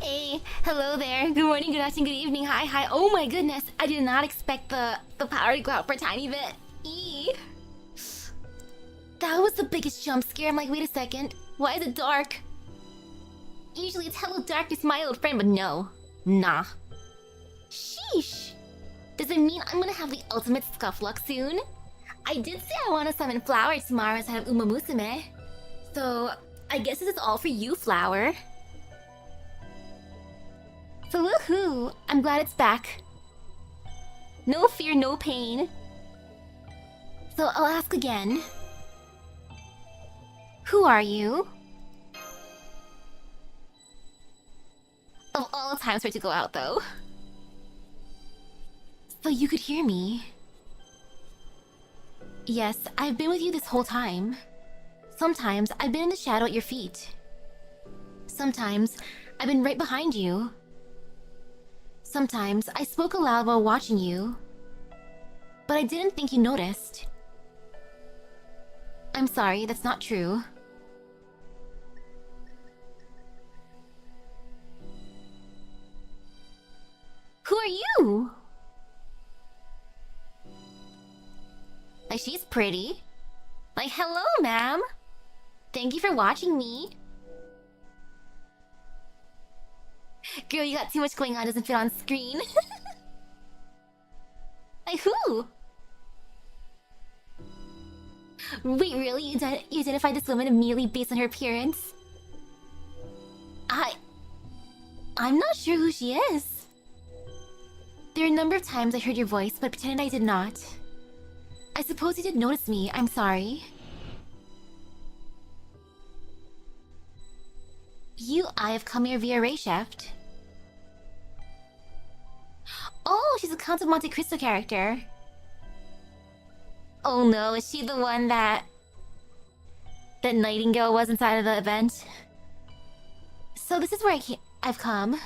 Hey, hello there. Good morning, good afternoon, good evening. Hi, hi. Oh my goodness, I did not expect the power to go out for a tiny bit. Eee. That was the biggest jump scare. I'm like, wait a second. Why is it dark? Usually it's hello darkness, my old friend, but no. Nah. Sheesh. Does it mean I'm gonna have the ultimate scuffluck soon? I did say I want to summon Flower tomorrow instead of Uma Musume. So, I guess this is all for you, Flower. So woohoo! I'm glad it's back. No fear, no pain. So I'll ask again. Who are you? Of all times for it to go out, though. So you could hear me. Yes, I've been with you this whole time. Sometimes I've been in the shadow at your feet. Sometimes I've been right behind you. Sometimes I spoke aloud while watching you. But I didn't think you noticed. I'm sorry, that's not true. Who are you? Like, she's pretty. Like, hello, ma'am. Thank you for watching me. Girl, you got too much going on, doesn't fit on screen. Like, who? Wait, really? You identified this woman immediately based on her appearance? I'm not sure who she is. There are a number of times I heard your voice, but pretended I did not. I suppose you did notice me. I'm sorry. I have come here via Ray Shaft. Oh, she's a Count of Monte Cristo character. Oh no, is she the one that Nightingale was inside of the event? So this is where I've come.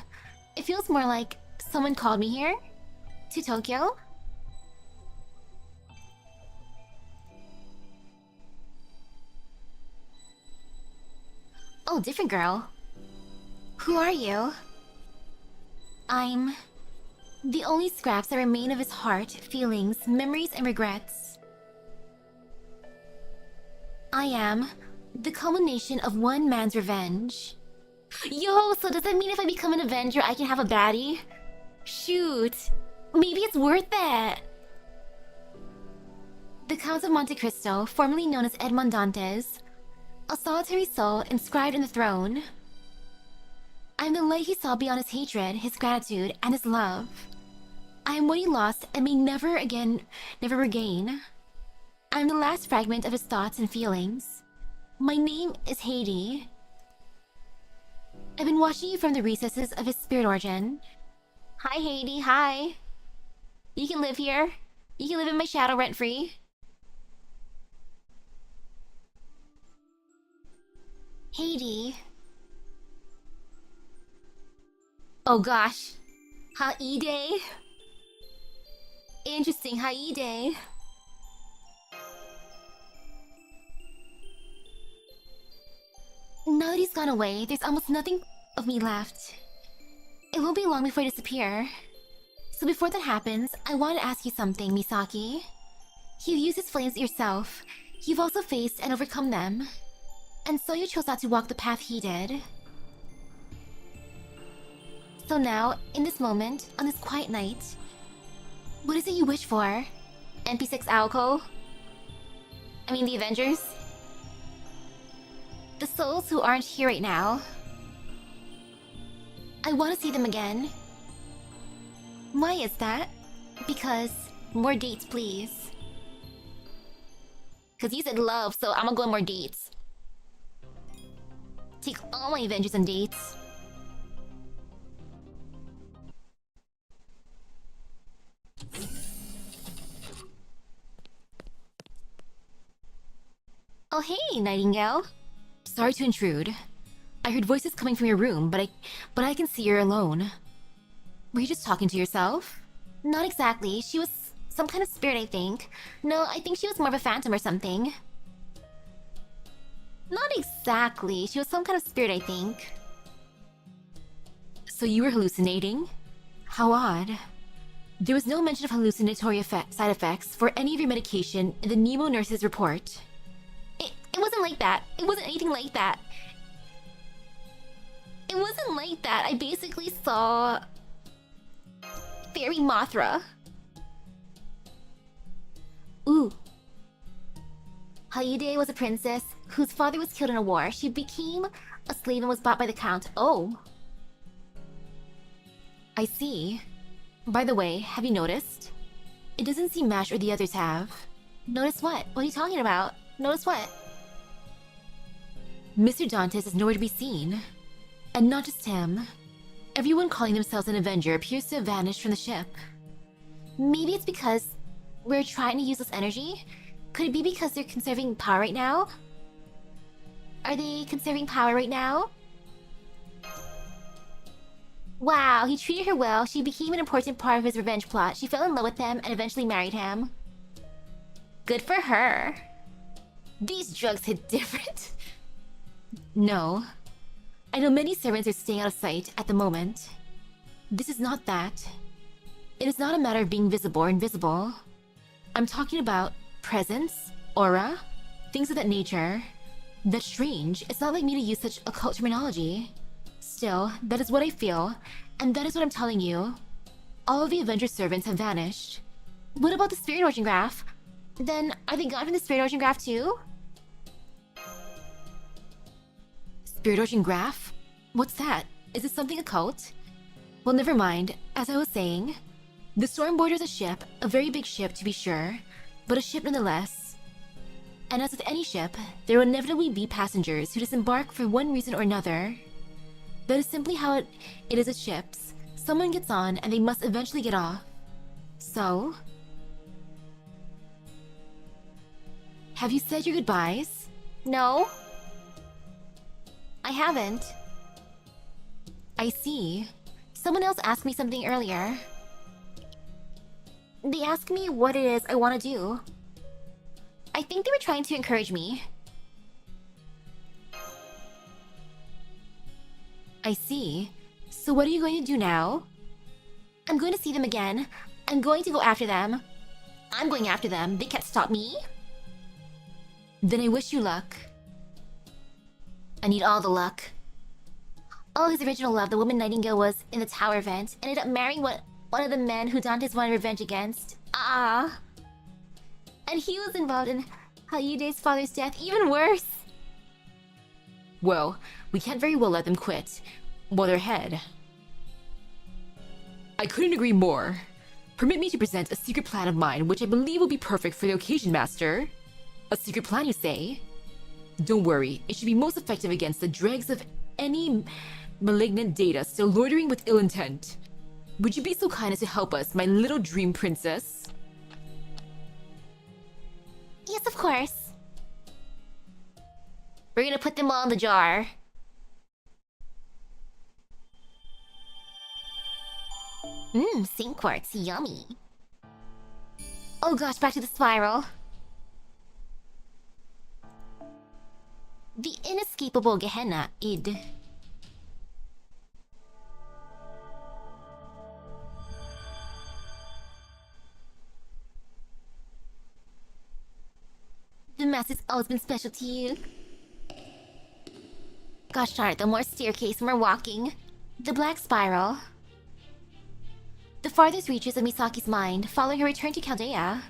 It feels more like someone called me here. To Tokyo. Oh, different girl. Who are you? I'm the only scraps that remain of his heart, feelings, memories, and regrets. I am the culmination of one man's revenge. Yo, so does that mean if I become an Avenger, I can have a baddie? Shoot. Maybe it's worth it. The Count of Monte Cristo, formerly known as Edmond Dantes, a solitary soul inscribed in the throne. I am the light he saw beyond his hatred, his gratitude, and his love. I am what he lost and may never regain. I am the last fragment of his thoughts and feelings. My name is Haiti. I've been watching you from the recesses of his spirit origin. Hi, Haiti, hi. You can live here. You can live in my shadow rent-free. Haiti. Oh gosh. Haide. Interesting, Haide. Now that he's gone away, there's almost nothing of me left. It won't be long before I disappear. So before that happens, I want to ask you something, Misaki. You've used his flames yourself. You've also faced and overcome them. And so you chose not to walk the path he did. So now, in this moment, on this quiet night, what is it you wish for? NP6 Aoko? I mean the Avengers? The souls who aren't here right now. I want to see them again. Why is that? Because more dates, please. Because you said love, so I'm gonna go on more dates. Take all my Avengers on dates. Oh hey, Nightingale. Sorry to intrude. I heard voices coming from your room, but I can see you're alone. Were you just talking to yourself? Not exactly. She was some kind of spirit, I think. No, I think she was more of a phantom or something. Not exactly. She was some kind of spirit, I think. So you were hallucinating? How odd. There was no mention of hallucinatory side effects for any of your medication in the Nemo nurse's report. It wasn't like that. It wasn't anything like that. It wasn't like that. I basically saw... Fairy Mothra. Ooh. Hayude was a princess whose father was killed in a war. She became a slave and was bought by the count. Oh. I see. By the way, have you noticed? It doesn't seem Mash or the others have. Notice what? What are you talking about? Notice what? Mr. Dantes is nowhere to be seen. And not just him. Everyone calling themselves an Avenger appears to have vanished from the ship. Maybe it's because we're trying to use this energy? Could it be because they're conserving power right now? Are they conserving power right now? Wow, he treated her well. She became an important part of his revenge plot. She fell in love with him and eventually married him. Good for her. These drugs hit different. No. I know many servants are staying out of sight at the moment. This is not that. It is not a matter of being visible or invisible. I'm talking about presence, aura, things of that nature. That's strange. It's not like me to use such occult terminology. Still, that is what I feel, and that is what I'm telling you. All of the Avenger servants have vanished. What about the Spirit Origin Graph? Then, are they gone from the Spirit Origin Graph too? Spirit Origin Graph? What's that? Is it something occult? Well, never mind. As I was saying, the Stormboarder is a ship, a very big ship to be sure, but a ship nonetheless. And as with any ship, there will inevitably be passengers who disembark for one reason or another. That is simply how it is with ships. Someone gets on and they must eventually get off. So... have you said your goodbyes? No. I haven't. I see. Someone else asked me something earlier. They asked me what it is I want to do. I think they were trying to encourage me. I see. So what are you going to do now? I'm going to see them again. I'm going to go after them. I'm going after them. They can't stop me. Then I wish you luck. I need all the luck. Oh, his original love, the woman Nightingale, was in the tower event. Ended up marrying one of the men who Dantes wanted revenge against. Ah. And he was involved in Hayude's father's death. Even worse. Well, we can't very well let them quit while they're ahead. I couldn't agree more. Permit me to present a secret plan of mine, which I believe will be perfect for the occasion, Master. A secret plan, you say? Don't worry, it should be most effective against the dregs of any malignant data still loitering with ill intent. Would you be so kind as to help us, my little dream princess? Yes, of course. We're gonna put them all in the jar. Saint Quartz, yummy. Oh gosh, back to the spiral. The inescapable Gehenna, id. The mask has always been special to you. Gosh darn it, the more staircase, more walking. The black spiral. The farthest reaches of Misaki's mind following her return to Chaldea.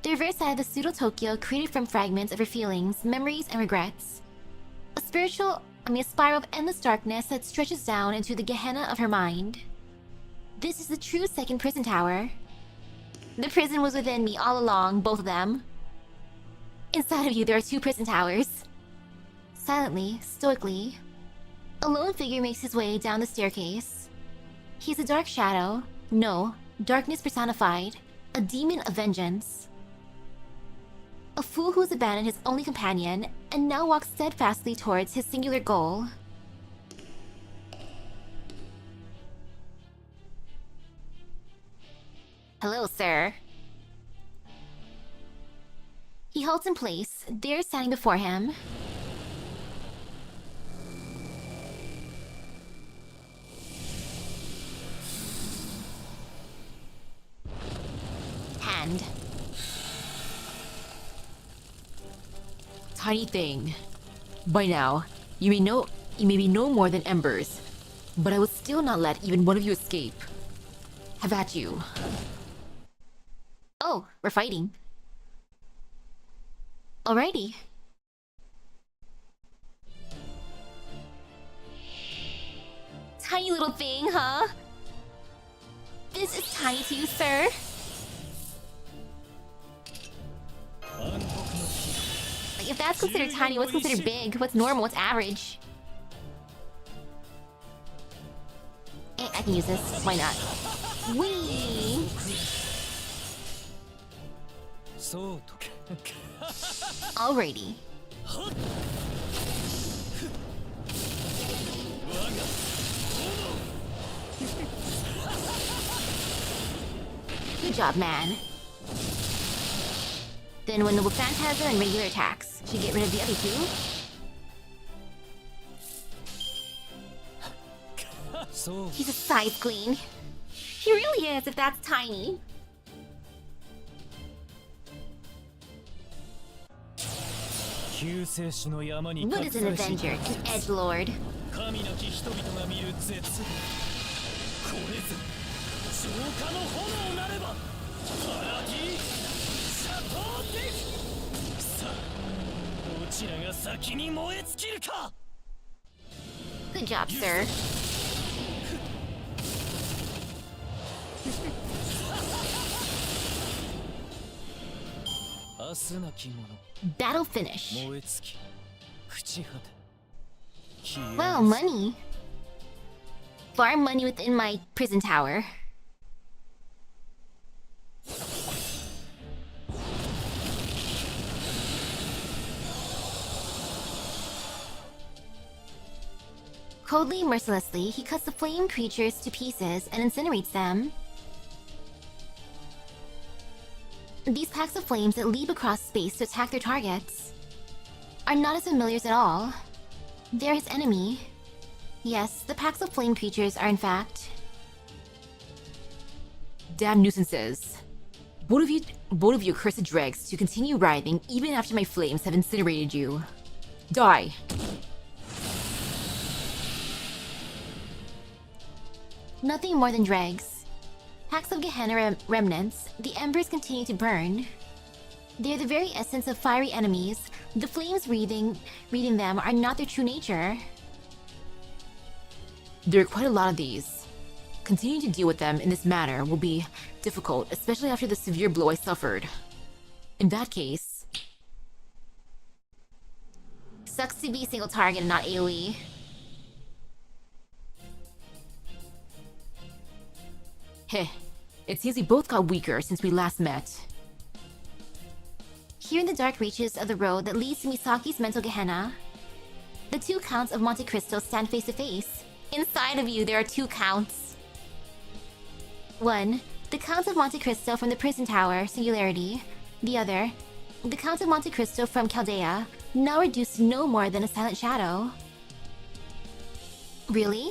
The reverse side of the pseudo-Tokyo created from fragments of her feelings, memories, and regrets. A spiral of endless darkness that stretches down into the Gehenna of her mind. This is the true second prison tower. The prison was within me all along, both of them. Inside of you, there are two prison towers. Silently, stoically, a lone figure makes his way down the staircase. He's a dark shadow. No, darkness personified. A demon of vengeance. A fool who has abandoned his only companion and now walks steadfastly towards his singular goal. Hello, sir. He halts in place, there standing before him. friend. Tiny thing. By now, you may be no more than embers, but I will still not let even one of you escape. Have at you. Oh, we're fighting. Alrighty. Tiny little thing, huh? This is tiny to you, sir. Like, if that's considered tiny, what's considered big? What's normal? What's average? I can use this. Why not? Whee! Alrighty. Good job, man. Then when Noble Phantasm and regular attacks, should get rid of the other two. He's a size queen. He really is, if that's tiny. What is an Avenger? An edgelord. Good job, sir. Battle finish. Well, money. Farm money within my prison tower. Coldly, mercilessly, he cuts the flame creatures to pieces and incinerates them. These packs of flames that leap across space to attack their targets are not his familiars at all. They're his enemy. Yes, the packs of flame creatures are in fact... Damn nuisances. Both of you cursed dregs to continue writhing even after my flames have incinerated you. Die! Nothing more than dregs. Packs of Gehenna remnants, the embers continue to burn. They're the very essence of fiery enemies. The flames reading them are not their true nature. There are quite a lot of these. Continuing to deal with them in this manner will be difficult, especially after the severe blow I suffered. In that case... Sucks to be single target and not AoE. Heh, it seems we both got weaker since we last met. Here in the dark reaches of the road that leads to Misaki's mental Gehenna, the two counts of Monte Cristo stand face to face. Inside of you, there are two counts. One, the Count of Monte Cristo from the prison tower, Singularity. The other, the Count of Monte Cristo from Chaldea, now reduced to no more than a silent shadow. Really?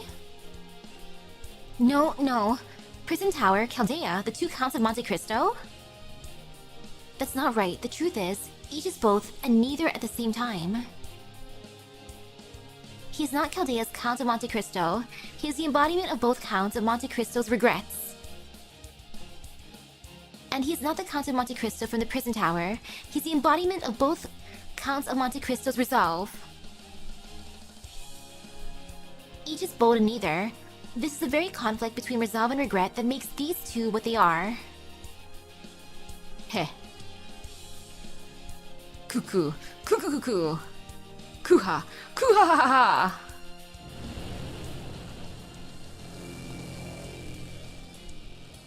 No. Prison Tower, Chaldea, the two Counts of Monte Cristo? That's not right. The truth is, each is both and neither at the same time. He is not Chaldea's Count of Monte Cristo. He is the embodiment of both Counts of Monte Cristo's regrets. And he is not the Count of Monte Cristo from the prison tower. He's the embodiment of both Counts of Monte Cristo's resolve. Each is both and neither. This is the very conflict between resolve and regret that makes these two what they are. Heh. Cuckoo. Cuckoo. Kuha. Kuha.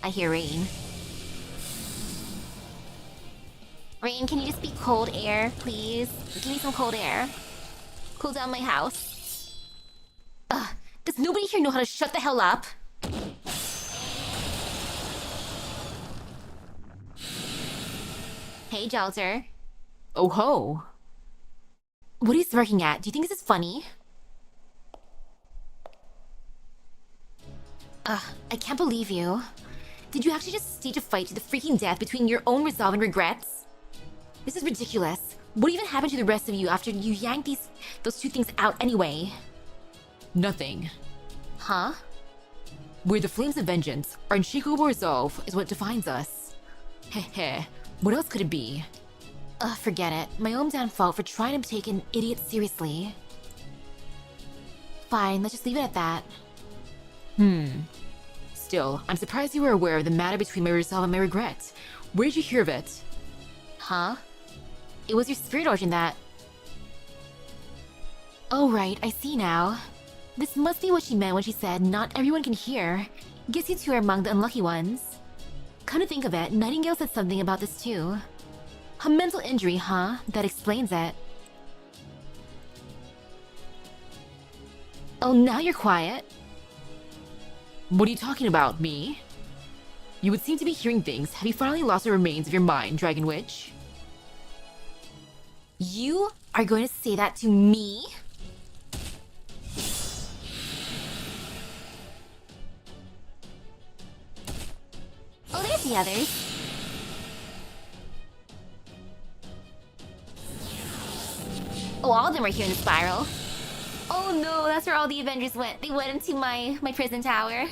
I hear rain. Rain, can you just be cold air, please? Give me some cold air. Cool down my house. Ugh. Does nobody here know how to shut the hell up? Hey, Jalter. Oh ho. What are you smirking at? Do you think this is funny? I can't believe you. Did you actually just stage a fight to the freaking death between your own resolve and regrets? This is ridiculous. What even happened to the rest of you after you yanked those two things out anyway? Nothing. Huh? We're the flames of vengeance. Our unshakable resolve is what defines us. Heh. What else could it be? Forget it. My own damn fault for trying to take an idiot seriously. Fine, let's just leave it at that. Still, I'm surprised you were aware of the matter between my resolve and my regret. Where did you hear of it? Huh? It was your spirit origin that... Oh right, I see now. This must be what she meant when she said not everyone can hear. Guess you two are among the unlucky ones. Come to think of it, Nightingale said something about this too. A mental injury, huh? That explains it. Oh, now you're quiet. What are you talking about, me? You would seem to be hearing things. Have you finally lost the remains of your mind, Dragon Witch? You are going to say that to me? Oh, there's the others. Oh, all of them are here in the spiral. Oh no, that's where all the Avengers went. They went into my prison tower.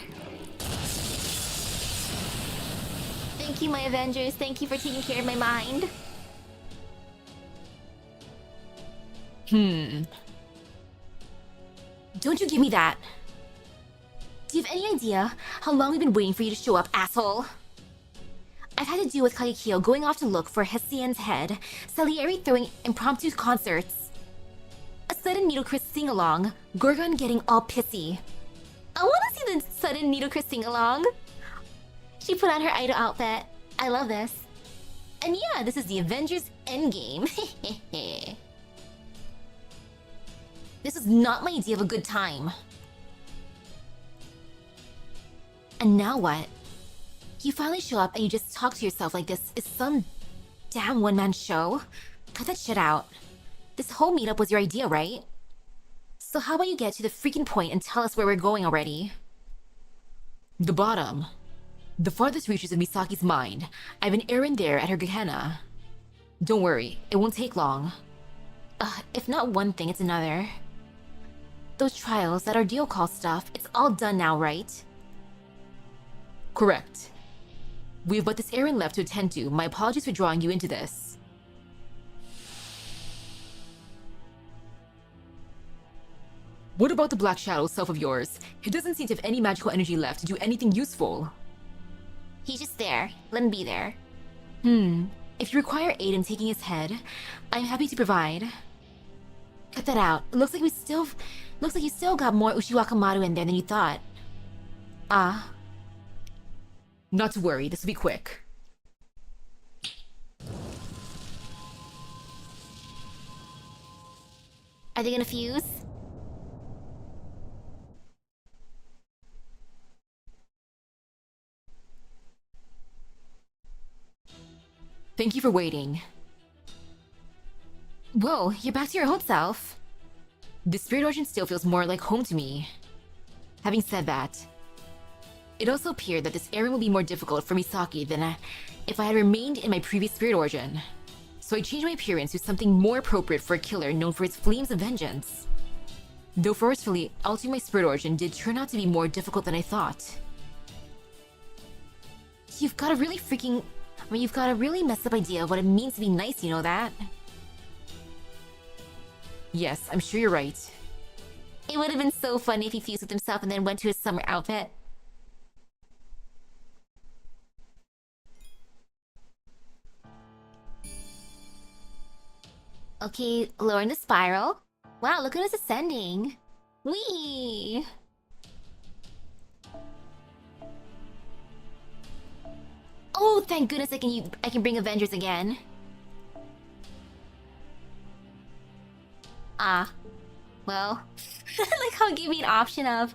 Thank you, my Avengers. Thank you for taking care of my mind. Don't you give me that. Do you have any idea how long we've been waiting for you to show up, asshole? I've had to deal with Kagekyo going off to look for Hessian's head, Salieri throwing impromptu concerts, a sudden Needlecris sing-along, Gorgon getting all pissy. I want to see the sudden Needlecris sing-along. She put on her idol outfit. I love this. And yeah, this is the Avengers Endgame. This is not my idea of a good time. And now what? You finally show up and you just talk to yourself like this is some damn one-man show? Cut that shit out. This whole meetup was your idea, right? So how about you get to the freaking point and tell us where we're going already? The bottom. The farthest reaches of Misaki's mind. I have an errand there at her Gehenna. Don't worry, it won't take long. If not one thing, it's another. Those trials, that ordeal call stuff, it's all done now, right? Correct. We have but this errand left to attend to. My apologies for drawing you into this. What about the Black Shadow self of yours? He doesn't seem to have any magical energy left to do anything useful. He's just there. Let him be there. If you require aid in taking his head, I'm happy to provide. Cut that out. It looks like you still got more Ushiwakamaru in there than you thought. Not to worry, this will be quick. Are they gonna fuse? Thank you for waiting. Whoa, you're back to your old self. The spirit origin still feels more like home to me. Having said that, it also appeared that this errand will be more difficult for Misaki than if I had remained in my previous spirit origin. So I changed my appearance to something more appropriate for a killer known for its flames of vengeance. Though forcefully altering my spirit origin did turn out to be more difficult than I thought. You've got a really messed up idea of what it means to be nice, you know that? Yes, I'm sure you're right. It would have been so funny if he fused with himself and then went to his summer outfit. Okay, lowering the spiral. Wow, look at us ascending. Whee! Oh, thank goodness I can bring Avengers again. Well, like how it gave me an option of,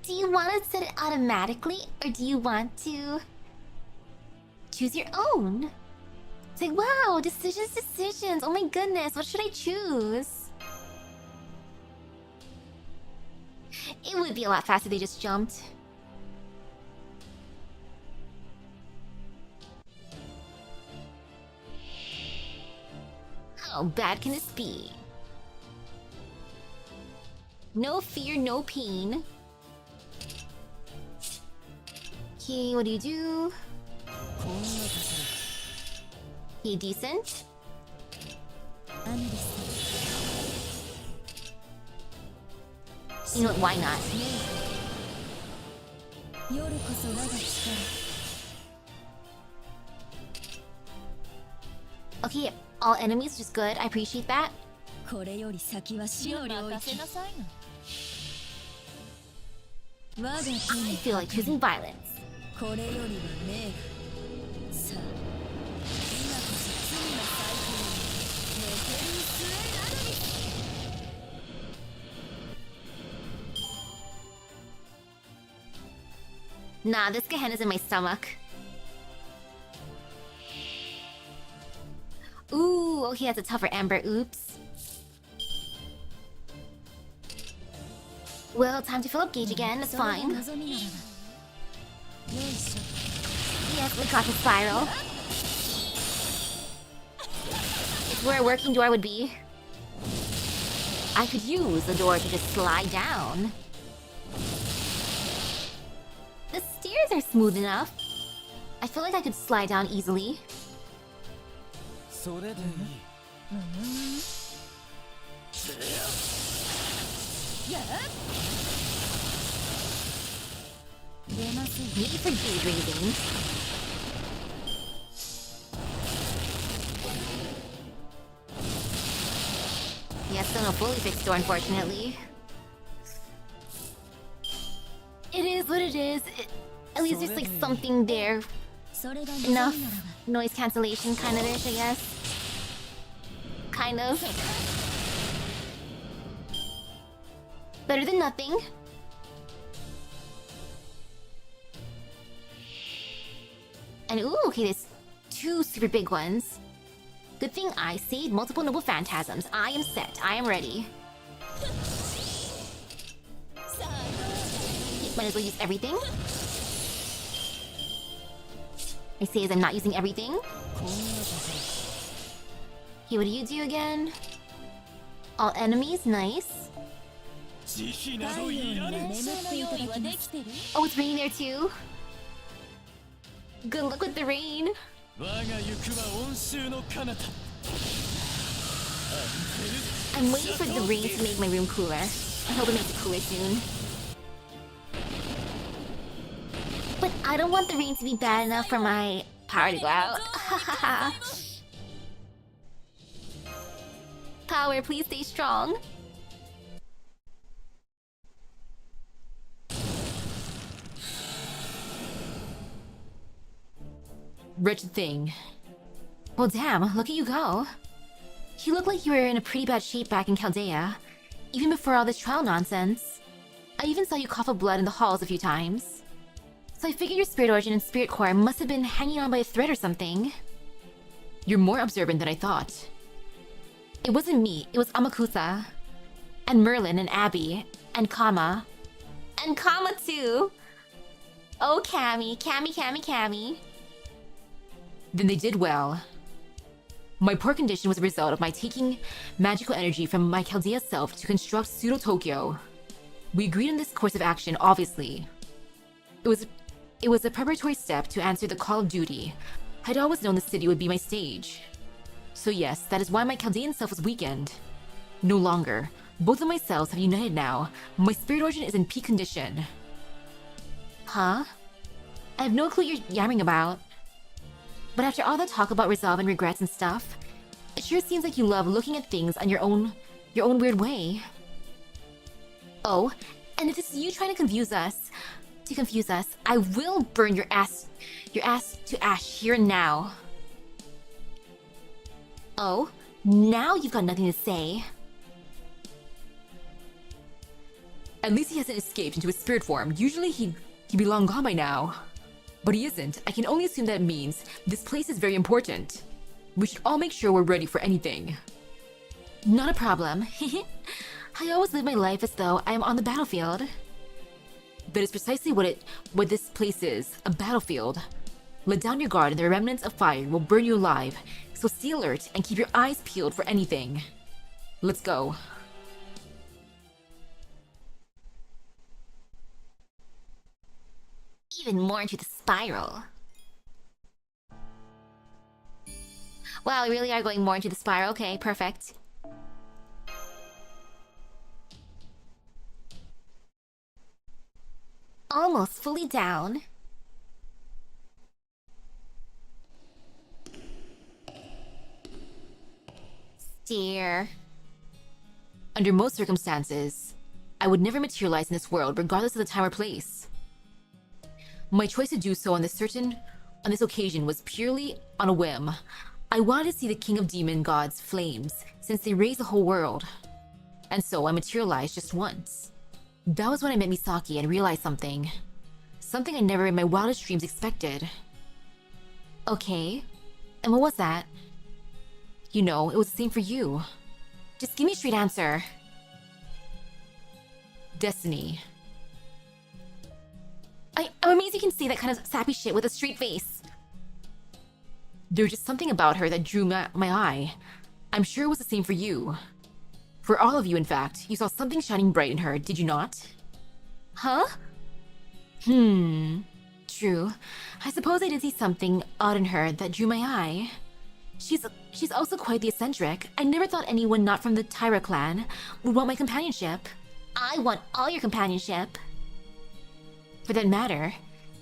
do you want to set it automatically or do you want to choose your own? It's like, wow, decisions. Oh my goodness, what should I choose? It would be a lot faster if they just jumped. How bad can this be? No fear, no pain. Okay, what do you do? Okay, decent. You know what, why not? Okay, all enemies, just good. I appreciate that. I feel like choosing violence. Nah, this Gehenna's in my stomach. Ooh, okay, that's a tougher Amber. Oops. Well, time to fill up gauge again. That's fine. Yes, we got the spiral. It's where a working door would be. I could use the door to just slide down. The stairs are smooth enough. I feel like I could slide down easily. Need for gauge raising. Yeah, still no fully fixed door, unfortunately. It is what it is. At least there's like something there. Enough noise cancellation kind of ish, I guess. Kind of. Better than nothing. And ooh, okay, there's two super big ones. Good thing I saved multiple noble phantasms. I am set. I am ready. Might as well use everything. I say as I'm not using everything. Okay, what do you do again? All enemies, nice. Oh, it's raining there too? Good luck with the rain. I'm waiting for the rain to make my room cooler. I hope it makes it cooler soon. But I don't want the rain to be bad enough for my power to go out. Power, please stay strong. Wretched thing. Well, damn, look at you go. You look like you were in a pretty bad shape back in Chaldea, even before all this trial nonsense. I even saw you cough up blood in the halls a few times. So I figured your spirit origin and spirit core must have been hanging on by a thread or something. You're more observant than I thought. It wasn't me, it was Amakusa. And Merlin and Abby. And Kama. And Kama too! Oh, Cammy, Cammy. Then they did well. My poor condition was a result of my taking magical energy from my Chaldea self to construct Pseudo-Tokyo. We agreed on this course of action, obviously. It was a preparatory step to answer the call of duty. I'd always known the city would be my stage. So yes, that is why my Chaldean self was weakened. No longer. Both of my selves have united now. My spirit origin is in peak condition. Huh? I have no clue what you're yammering about. But after all that talk about resolve and regrets and stuff, it sure seems like you love looking at things on your own weird way. Oh, and if this is you trying to confuse us, I will burn your ass to ash here and now. Oh, now you've got nothing to say. At least he hasn't escaped into his spirit form. Usually he'd be long gone by now. But he isn't. I can only assume that means this place is very important. We should all make sure we're ready for anything. Not a problem. I always live my life as though I am on the battlefield. But it's precisely what this place is, a battlefield. Let down your guard and the remnants of fire will burn you alive, so stay alert and keep your eyes peeled for anything. Let's go. Even more into the spiral. Wow, we really are going more into the spiral. Okay, perfect. Almost fully down. Steer. Under most circumstances, I would never materialize in this world regardless of the time or place. My choice to do so on this occasion was purely on a whim. I wanted to see the king of demon gods' flames since they raised the whole world. And so I materialized just once. That was when I met Misaki and realized something. Something I never in my wildest dreams expected. Okay, and what was that? You know, it was the same for you. Just give me a straight answer. Destiny. I'm amazed you can say that kind of sappy shit with a straight face. There was just something about her that drew my eye. I'm sure it was the same for you. For all of you, in fact, you saw something shining bright in her, did you not? Huh? True. I suppose I did see something odd in her that drew my eye. She's also quite the eccentric. I never thought anyone not from the Tyra clan would want my companionship. I want all your companionship. For that matter,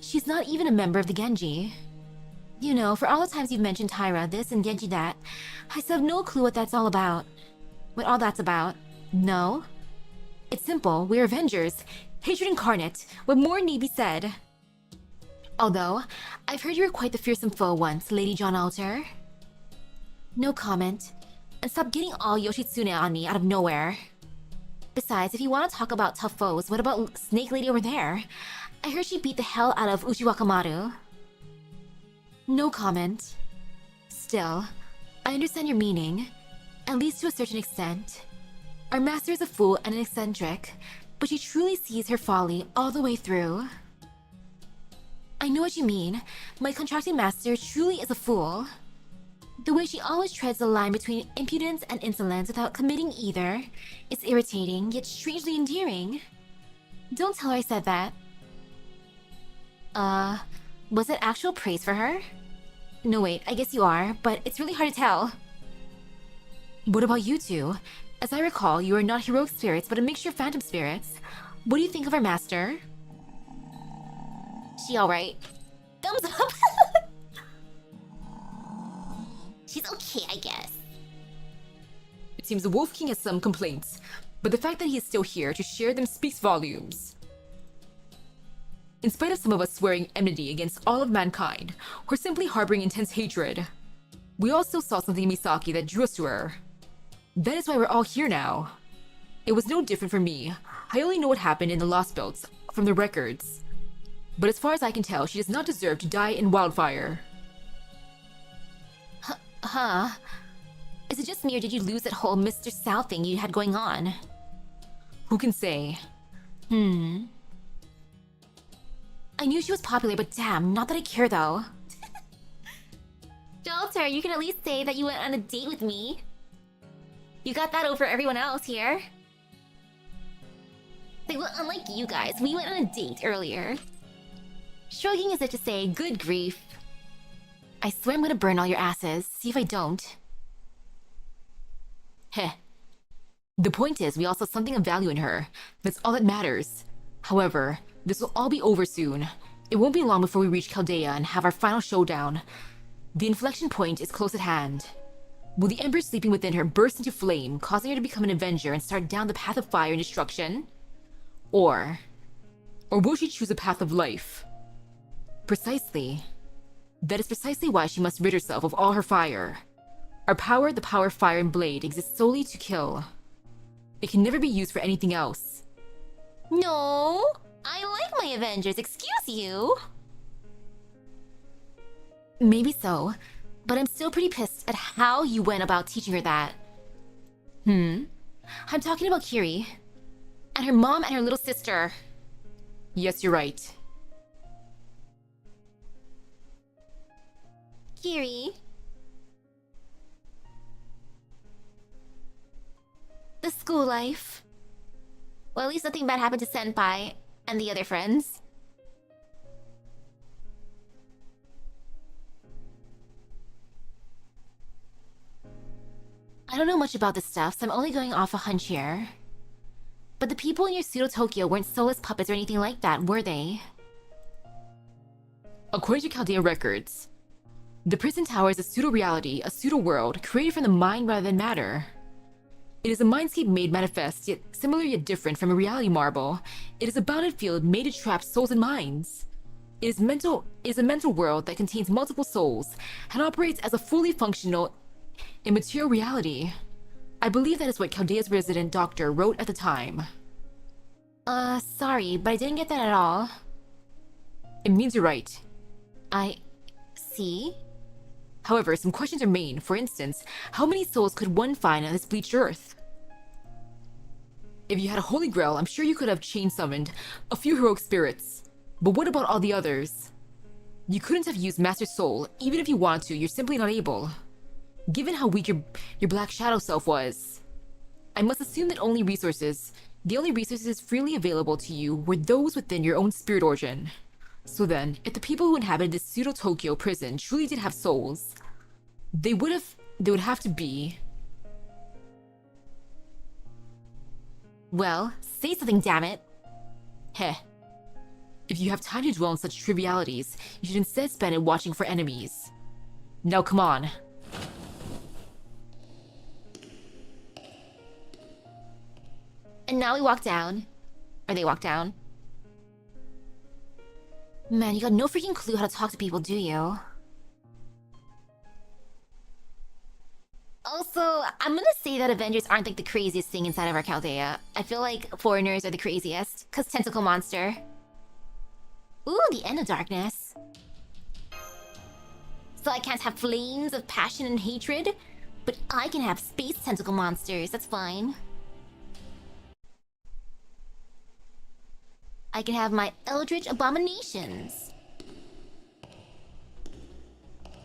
she's not even a member of the Genji. You know, for all the times you've mentioned Tyra this and Genji that, I still have no clue what that's all about. What all that's about. No? It's simple, we're Avengers. Hatred incarnate. What more need be said? Although, I've heard you were quite the fearsome foe once, Lady John Alter. No comment. And stop getting all Yoshitsune on me out of nowhere. Besides, if you want to talk about tough foes, what about Snake Lady over there? I heard she beat the hell out of Uchiwakamaru. No comment. Still, I understand your meaning, at least to a certain extent. Our master is a fool and an eccentric, but she truly sees her folly all the way through. I know what you mean. My contracted master truly is a fool. The way she always treads the line between impudence and insolence without committing either is irritating, yet strangely endearing. Don't tell her I said that. Was it actual praise for her? No, wait, I guess you are, but it's really hard to tell. What about you two? As I recall, you are not heroic spirits, but a mixture of phantom spirits. What do you think of our master? She alright. Thumbs up! She's okay, I guess. It seems the Wolf King has some complaints, but the fact that he is still here to share them speaks volumes. In spite of some of us swearing enmity against all of mankind, or simply harboring intense hatred, we all still saw something in Misaki that drew us to her. That is why we're all here now. It was no different for me. I only know what happened in the Lost Belts from the records. But as far as I can tell, she does not deserve to die in wildfire. Huh? Is it just me or did you lose that whole Mr. South thing you had going on? Who can say? I knew she was popular, but damn, not that I care though. Jalter, you can at least say that you went on a date with me. You got that over everyone else here. Like, well, unlike you guys, we went on a date earlier. Shrugging as if to say, good grief. I swear I'm gonna burn all your asses. See if I don't. Heh. The point is, we all saw something of value in her. That's all that matters. However, this will all be over soon. It won't be long before we reach Chaldea and have our final showdown. The inflection point is close at hand. Will the ember sleeping within her burst into flame, causing her to become an Avenger and start down the path of fire and destruction? Or will she choose a path of life? Precisely. That is precisely why she must rid herself of all her fire. Our power, the power of fire and blade, exists solely to kill. It can never be used for anything else. No! I like my Avengers, excuse you! Maybe so, but I'm still pretty pissed at how you went about teaching her that. I'm talking about Kiri. And her mom and her little sister. Yes, you're right. scary. The school life. Well, at least nothing bad happened to Senpai and the other friends. I don't know much about this stuff, so I'm only going off a hunch here. But the people in your pseudo-Tokyo weren't soulless puppets or anything like that, were they? According to Chaldea records, the prison tower is a pseudo-reality, a pseudo-world, created from the mind rather than matter. It is a mindscape made manifest, yet similar yet different from a reality marble. It is a bounded field made to trap souls and minds. It is a mental world that contains multiple souls, and operates as a fully functional, immaterial reality. I believe that is what Chaldea's resident doctor wrote at the time. Sorry, but I didn't get that at all. It means you're right. I see. However, some questions remain. For instance, how many souls could one find on this bleached earth? If you had a holy grail, I'm sure you could have chain summoned a few heroic spirits. But what about all the others? You couldn't have used Master Soul. Even if you wanted to, you're simply not able. Given how weak your Black Shadow self was, I must assume that the only resources freely available to you were those within your own spirit origin. So then, if the people who inhabited this pseudo-Tokyo prison truly did have souls, they would have to be... Well, say something, damn it. Heh. If you have time to dwell on such trivialities, you should instead spend it watching for enemies. Now come on. And now we walk down. Or they walk down. Man, you got no freaking clue how to talk to people, do you? Also, I'm gonna say that Avengers aren't like the craziest thing inside of our Chaldea. I feel like foreigners are the craziest. Cause Tentacle Monster. Ooh, the end of darkness. So I can't have flames of passion and hatred, but I can have space tentacle monsters, that's fine. I can have my eldritch abominations.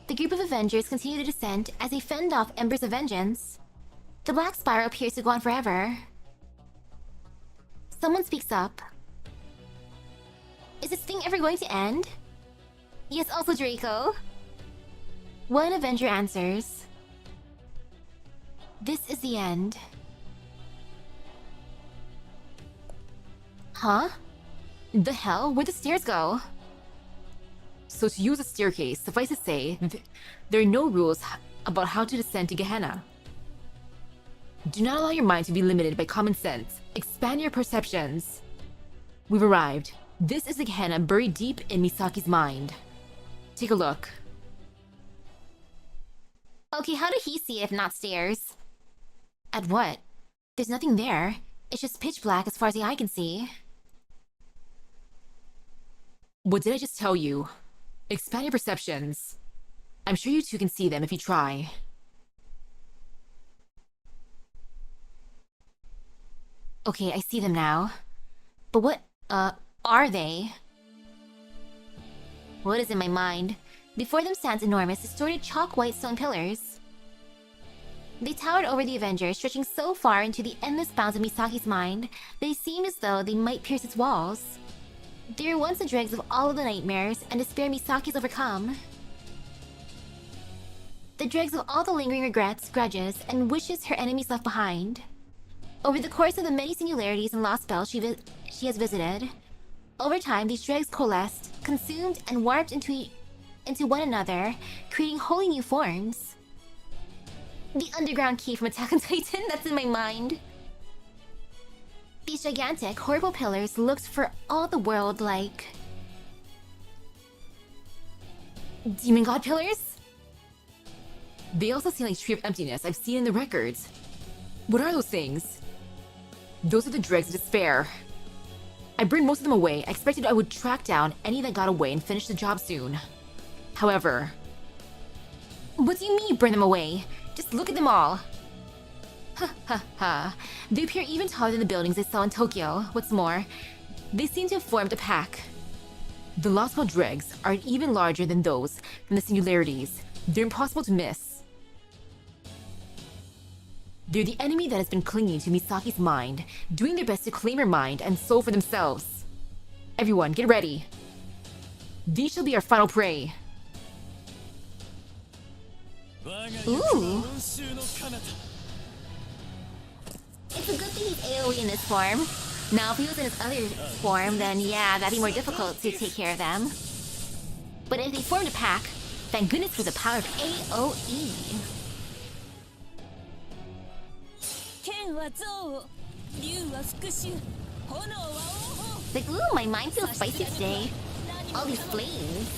The group of Avengers continue to descend as they fend off embers of vengeance. The black spiral appears to go on forever. Someone speaks up. Is this thing ever going to end? Yes, also Draco. One Avenger answers. This is the end. Huh? The hell? Where'd the stairs go? So to use a staircase, suffice to say, there are no rules about how to descend to Gehenna. Do not allow your mind to be limited by common sense. Expand your perceptions. We've arrived. This is the Gehenna buried deep in Misaki's mind. Take a look. Okay, how did he see it if not stairs? At what? There's nothing there. It's just pitch black as far as the eye can see. What did I just tell you? Expand your perceptions. I'm sure you two can see them if you try. Okay, I see them now. But what, are they? What is in my mind? Before them stands enormous, distorted chalk-white stone pillars. They towered over the Avengers, stretching so far into the endless bounds of Misaki's mind, they seemed as though they might pierce its walls. They were once the dregs of all of the nightmares and despair Misaki's overcome. The dregs of all the lingering regrets, grudges, and wishes her enemies left behind. Over the course of the many singularities and lost spells she has visited, over time these dregs coalesced, consumed, and warped into one another, creating wholly new forms. The underground key from Attack on Titan, that's in my mind. These gigantic, horrible pillars looked for all the world like... Demon God pillars? They also seem like Tree of Emptiness I've seen in the records. What are those things? Those are the dregs of despair. I burned most of them away. I expected I would track down any that got away and finish the job soon. However... What do you mean you burn them away? Just look at them all. Ha ha ha. They appear even taller than the buildings I saw in Tokyo. What's more, they seem to have formed a pack. The Lost World dregs are even larger than those from the singularities. They're impossible to miss. They're the enemy that has been clinging to Misaki's mind, doing their best to claim her mind and soul for themselves. Everyone, get ready. These shall be our final prey. Ooh. It's a good thing he's AoE in this form. Now, if he was in his other form, then yeah, that'd be more difficult to take care of them. But if they formed a pack, thank goodness for the power of AoE. Like, ooh, my mind feels spicy today. All these flames.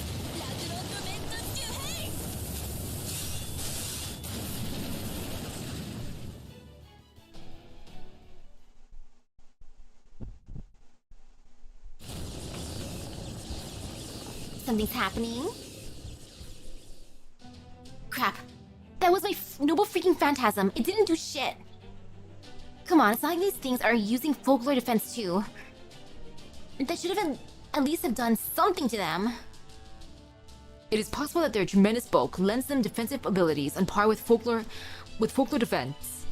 Something's happening. Crap. That was my noble freaking phantasm. It didn't do shit. Come on, it's not like these things are using folklore defense too. That should have at least have done something to them. It is possible that their tremendous bulk lends them defensive abilities on par with folklore defense.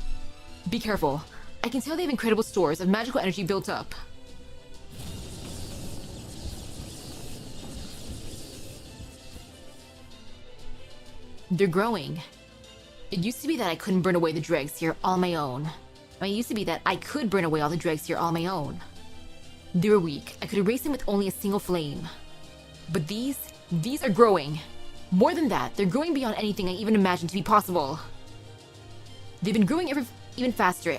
Be careful. I can tell they have incredible stores of magical energy built up. They're growing. It used to be that I couldn't burn away the dregs here all on my own. It used to be that I could burn away all the dregs here all on my own. They were weak. I could erase them with only a single flame. But these are growing. More than that, they're growing beyond anything I even imagined to be possible. They've been growing even faster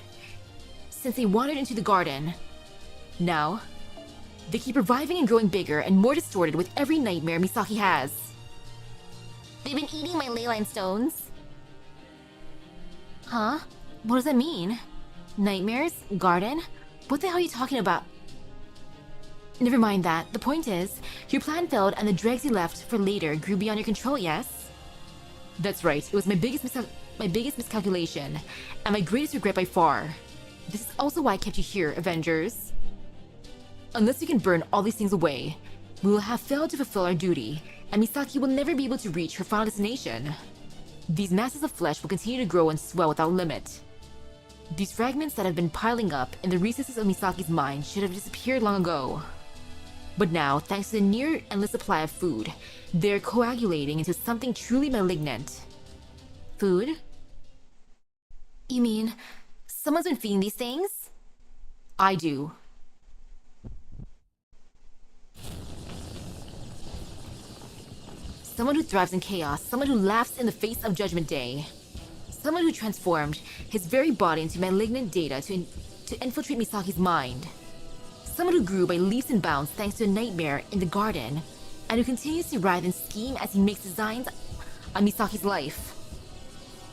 since they wandered into the garden. Now, they keep reviving and growing bigger and more distorted with every nightmare Misaki has. They've been eating my ley line stones. Huh? What does that mean? Nightmares? Garden? What the hell are you talking about? Never mind that. The point is, your plan failed and the dregs you left for later grew beyond your control, yes? That's right. It was my biggest miscalculation, and my greatest regret by far. This is also why I kept you here, Avengers. Unless you can burn all these things away, we will have failed to fulfill our duty, and Misaki will never be able to reach her final destination. These masses of flesh will continue to grow and swell without limit. These fragments that have been piling up in the recesses of Misaki's mind should have disappeared long ago. But now, thanks to the near-endless supply of food, they're coagulating into something truly malignant. Food? You mean, someone's been feeding these things? I do. Someone who thrives in chaos, someone who laughs in the face of Judgment Day. Someone who transformed his very body into malignant data to infiltrate Misaki's mind. Someone who grew by leaps and bounds thanks to a nightmare in the garden, and who continues to writhe and scheme as he makes designs on Misaki's life.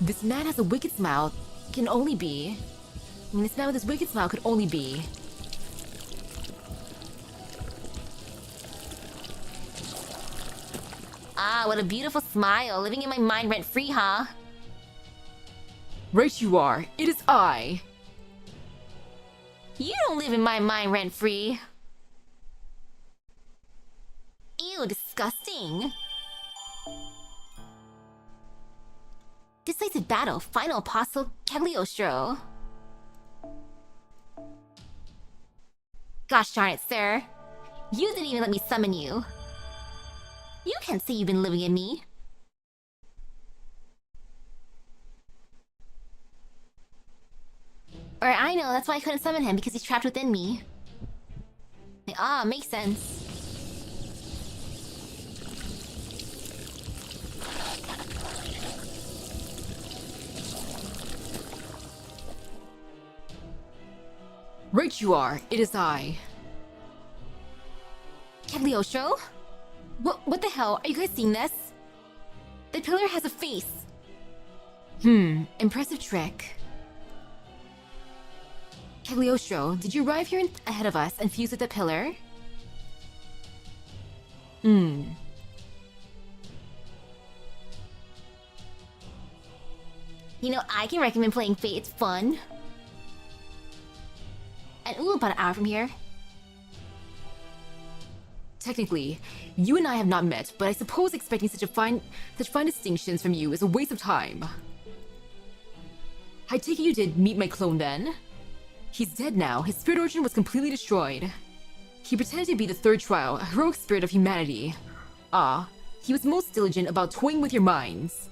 This man has a wicked smile, this man with this wicked smile could only be... Ah, what a beautiful smile, living in my mind rent-free, huh? Right you are, it is I! You don't live in my mind rent-free. Ew, disgusting. Decisive battle, final apostle, Cagliostro. Gosh darn it, sir. You didn't even let me summon you. You can't say you've been living in me. Or I know, that's why I couldn't summon him, because he's trapped within me. Ah, makes sense. Right you are, it is I. Cagliostro? What the hell? Are you guys seeing this? The pillar has a face. Impressive trick. Cagliostro, did you arrive here ahead of us and fuse with the pillar? You know, I can recommend playing Fate, it's fun. And ooh, about an hour from here. Technically, You and I have not met, but I suppose expecting such fine distinctions from you is a waste of time. I take it you did meet my clone then? He's dead now. His spirit origin was completely destroyed. He pretended to be the third trial, a heroic spirit of humanity. Ah, he was most diligent about toying with your minds.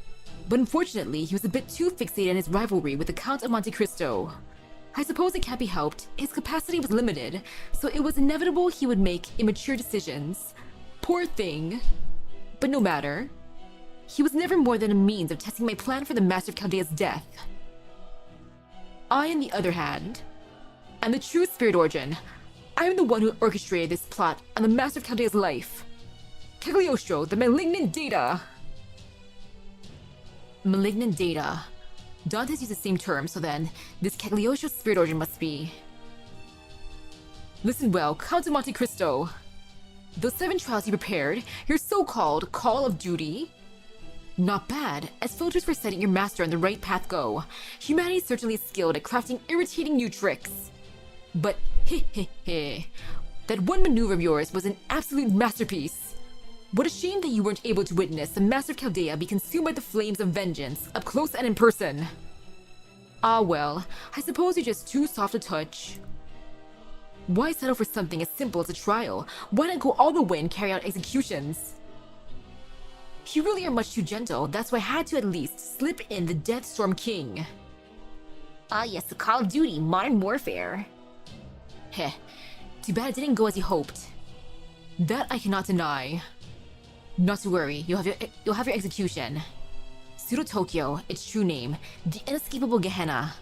But unfortunately, he was a bit too fixated on his rivalry with the Count of Monte Cristo. I suppose it can't be helped. His capacity was limited, so it was inevitable he would make immature decisions. Poor thing. But no matter. He was never more than a means of testing my plan for the Master of Chaldea's death. I, on the other hand, am the true spirit origin. I am the one who orchestrated this plot on the Master of Chaldea's life. Cagliostro, the malignant data! Malignant data. Dante's used the same term, so then, this Cagliostro spirit origin must be... Listen well, Count of Monte Cristo. Those 7 trials you prepared, your so-called Call of Duty? Not bad, as filters for setting your master on the right path go. Humanity is certainly skilled at crafting irritating new tricks. But, that one maneuver of yours was an absolute masterpiece. What a shame that you weren't able to witness the Master of Chaldea be consumed by the flames of vengeance, up close and in person. Ah well, I suppose you're just too soft to touch. Why settle for something as simple as a trial? Why not go all the way and carry out executions? You really are much too gentle, that's why I had to at least slip in the Deathstorm King. Ah yes, the Call of Duty, Modern Warfare. Heh, too bad it didn't go as you hoped. That I cannot deny. Not to worry, you'll have your execution. Pseudo Tokyo, its true name, the inescapable Gehenna.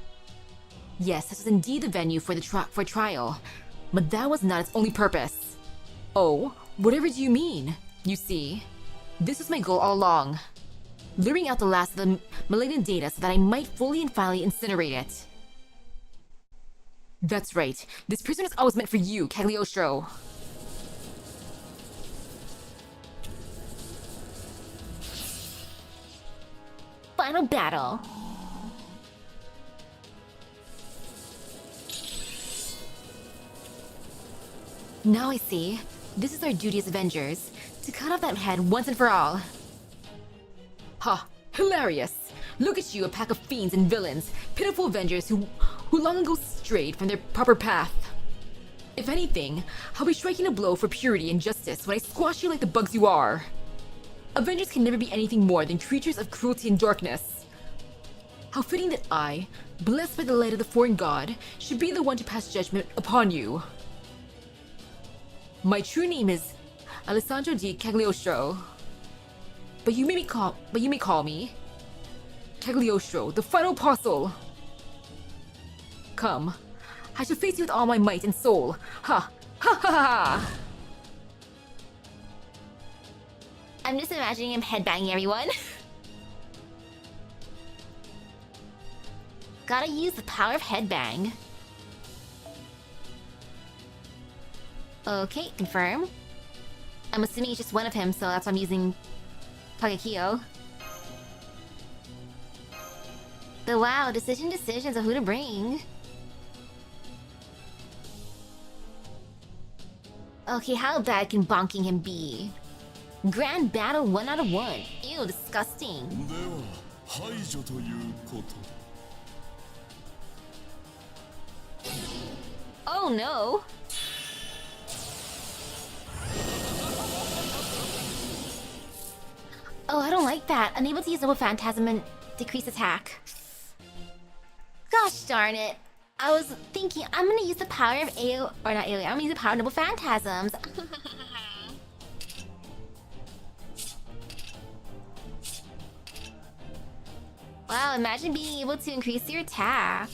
Yes, this was indeed the venue for the trial, but that was not its only purpose. Oh, whatever do you mean? You see, this was my goal all along. Luring out the last of the malignant data so that I might fully and finally incinerate it. That's right, this prison is always meant for you, Cagliostro. Final battle. Now I see. This is our duty as Avengers, to cut off that head once and for all. Ha! Hilarious! Look at you, a pack of fiends and villains, pitiful Avengers who long ago strayed from their proper path. If anything, I'll be striking a blow for purity and justice when I squash you like the bugs you are. Avengers can never be anything more than creatures of cruelty and darkness. How fitting that I, blessed by the light of the foreign god, should be the one to pass judgment upon you. My true name is Alessandro di Cagliostro. But you may call me Cagliostro, the final apostle. Come, I shall face you with all my might and soul. Ha! Ha ha ha! I'm just imagining him headbanging everyone. Gotta use the power of headbang. Okay, confirm. I'm assuming it's just one of him, so that's why I'm using Kagekyo. But wow, decisions of who to bring. Okay, how bad can bonking him be? Grand battle 1 out of 1. Ew, disgusting. Oh no. Oh, I don't like that. Unable to use Noble Phantasm and decrease attack. Gosh darn it. I was thinking I'm gonna use the power of I'm gonna use the power of Noble Phantasms. Wow, imagine being able to increase your attack.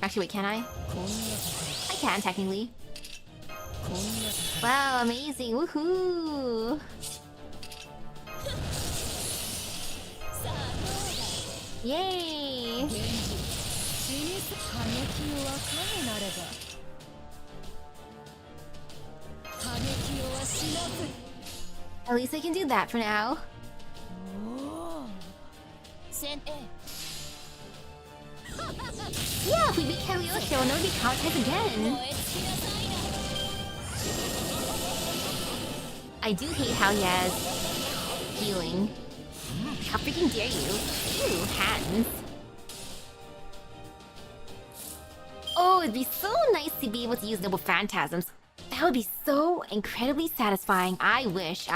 Actually, wait, can I? I can, technically. Wow, amazing. Woohoo! Yay! At least I can do that for now. Yeah, if we beat Cagliostro, we'll never be traumatized again. I do hate how he has healing. How freaking dare you? Ew, hands. Oh, it'd be so nice to be able to use noble phantasms. That would be so incredibly satisfying. I wish.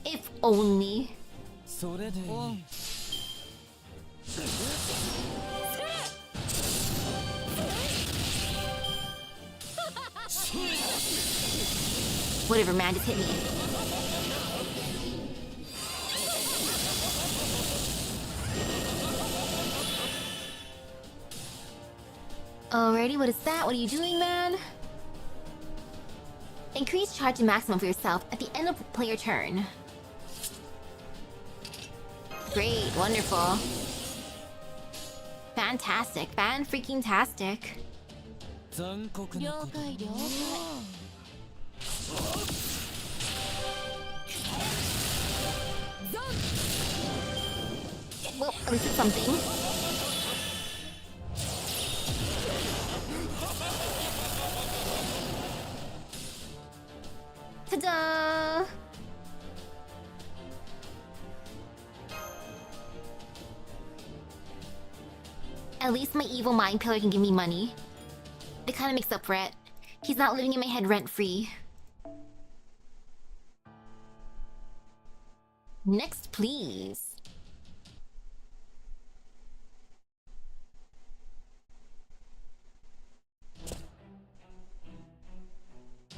If only. Whatever, man, just hit me. Alrighty, what is that? What are you doing, man? Increase charge to maximum for yourself at the end of player turn. Great, wonderful. Fantastic, fan-freaking-tastic. Well, at least it's something. Ta-da! At least my evil mind pillar can give me money. It kinda makes up for it. He's not living in my head rent-free. Next, please.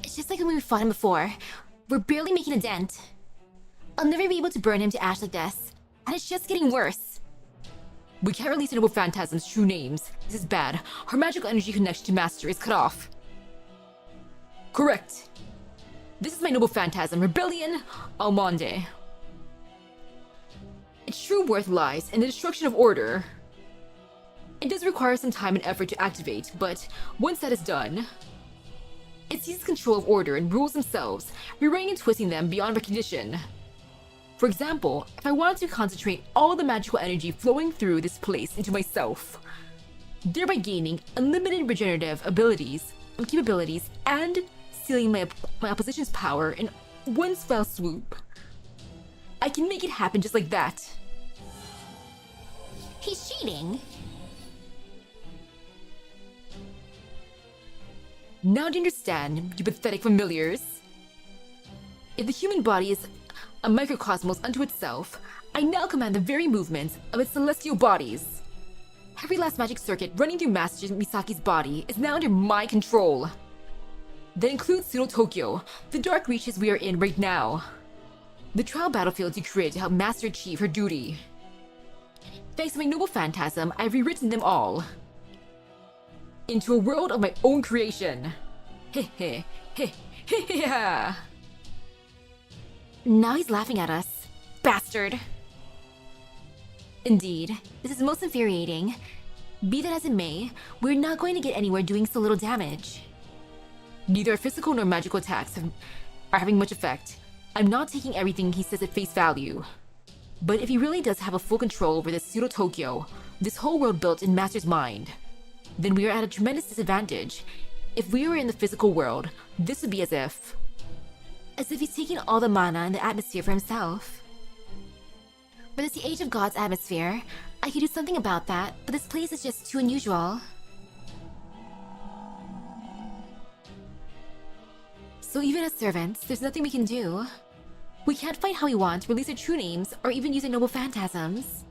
It's just like when we fought him before. We're barely making a dent. I'll never be able to burn him to ash like this. And it's just getting worse. We can't release a noble phantasm's true names. This is bad. Our magical energy connection to Master is cut off. Correct. This is my noble phantasm, Rebellion Almonde. Its true worth lies in the destruction of order. It does require some time and effort to activate, but once that is done, it seizes control of order and rules themselves, rewriting and twisting them beyond recognition. For example, if I wanted to concentrate all the magical energy flowing through this place into myself, thereby gaining unlimited regenerative abilities and capabilities and sealing my opposition's power in one fell swoop, I can make it happen just like that. He's cheating. Now do you understand, you pathetic familiars? If the human body is a microcosmos unto itself, I now command the very movements of its celestial bodies. Every last magic circuit running through Master Misaki's body is now under my control. That includes Pseudo Tokyo, the dark reaches we are in right now. The trial battlefields you created to help Master achieve her duty. Thanks to my noble phantasm, I've rewritten them all into a world of my own creation. Heh heh heh heh heh. Now he's laughing at us. Bastard. Indeed, this is most infuriating. Be that as it may, we're not going to get anywhere doing so little damage. Neither our physical nor magical attacks are having much effect. I'm not taking everything he says at face value. But if he really does have a full control over this Pseudo Tokyo, this whole world built in Master's mind, then we are at a tremendous disadvantage. If we were in the physical world, this would be as if he's taking all the mana and the atmosphere for himself. But it's the Age of God's atmosphere. I could do something about that, but this place is just too unusual. So even as servants, there's nothing we can do. We can't fight how we want, release our true names, or even use our noble phantasms.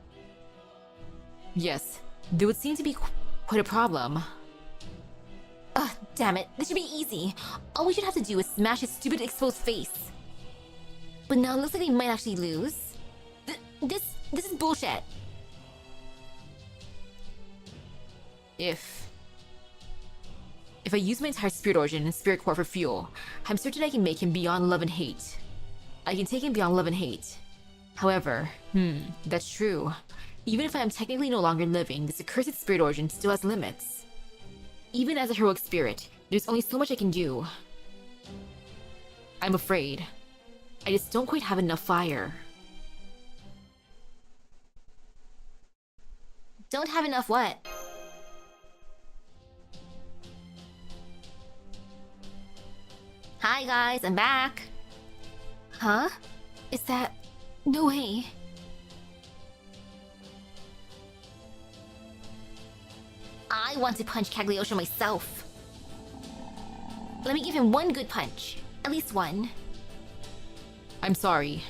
Yes, there would seem to be quite a problem. Ugh, damn it, this should be easy. All we should have to do is smash his stupid exposed face. But now it looks like we might actually lose. This is bullshit. If I use my entire spirit origin and spirit core for fuel, I'm certain I can make him beyond love and hate. I can take him beyond love and hate. However, that's true. Even if I am technically no longer living, this accursed spirit origin still has limits. Even as a heroic spirit, there's only so much I can do. I'm afraid. I just don't quite have enough fire. Don't have enough what? Hi guys, I'm back. Huh? Is that... No way. I want to punch Cagliostro myself. Let me give him one good punch. At least one. I'm sorry.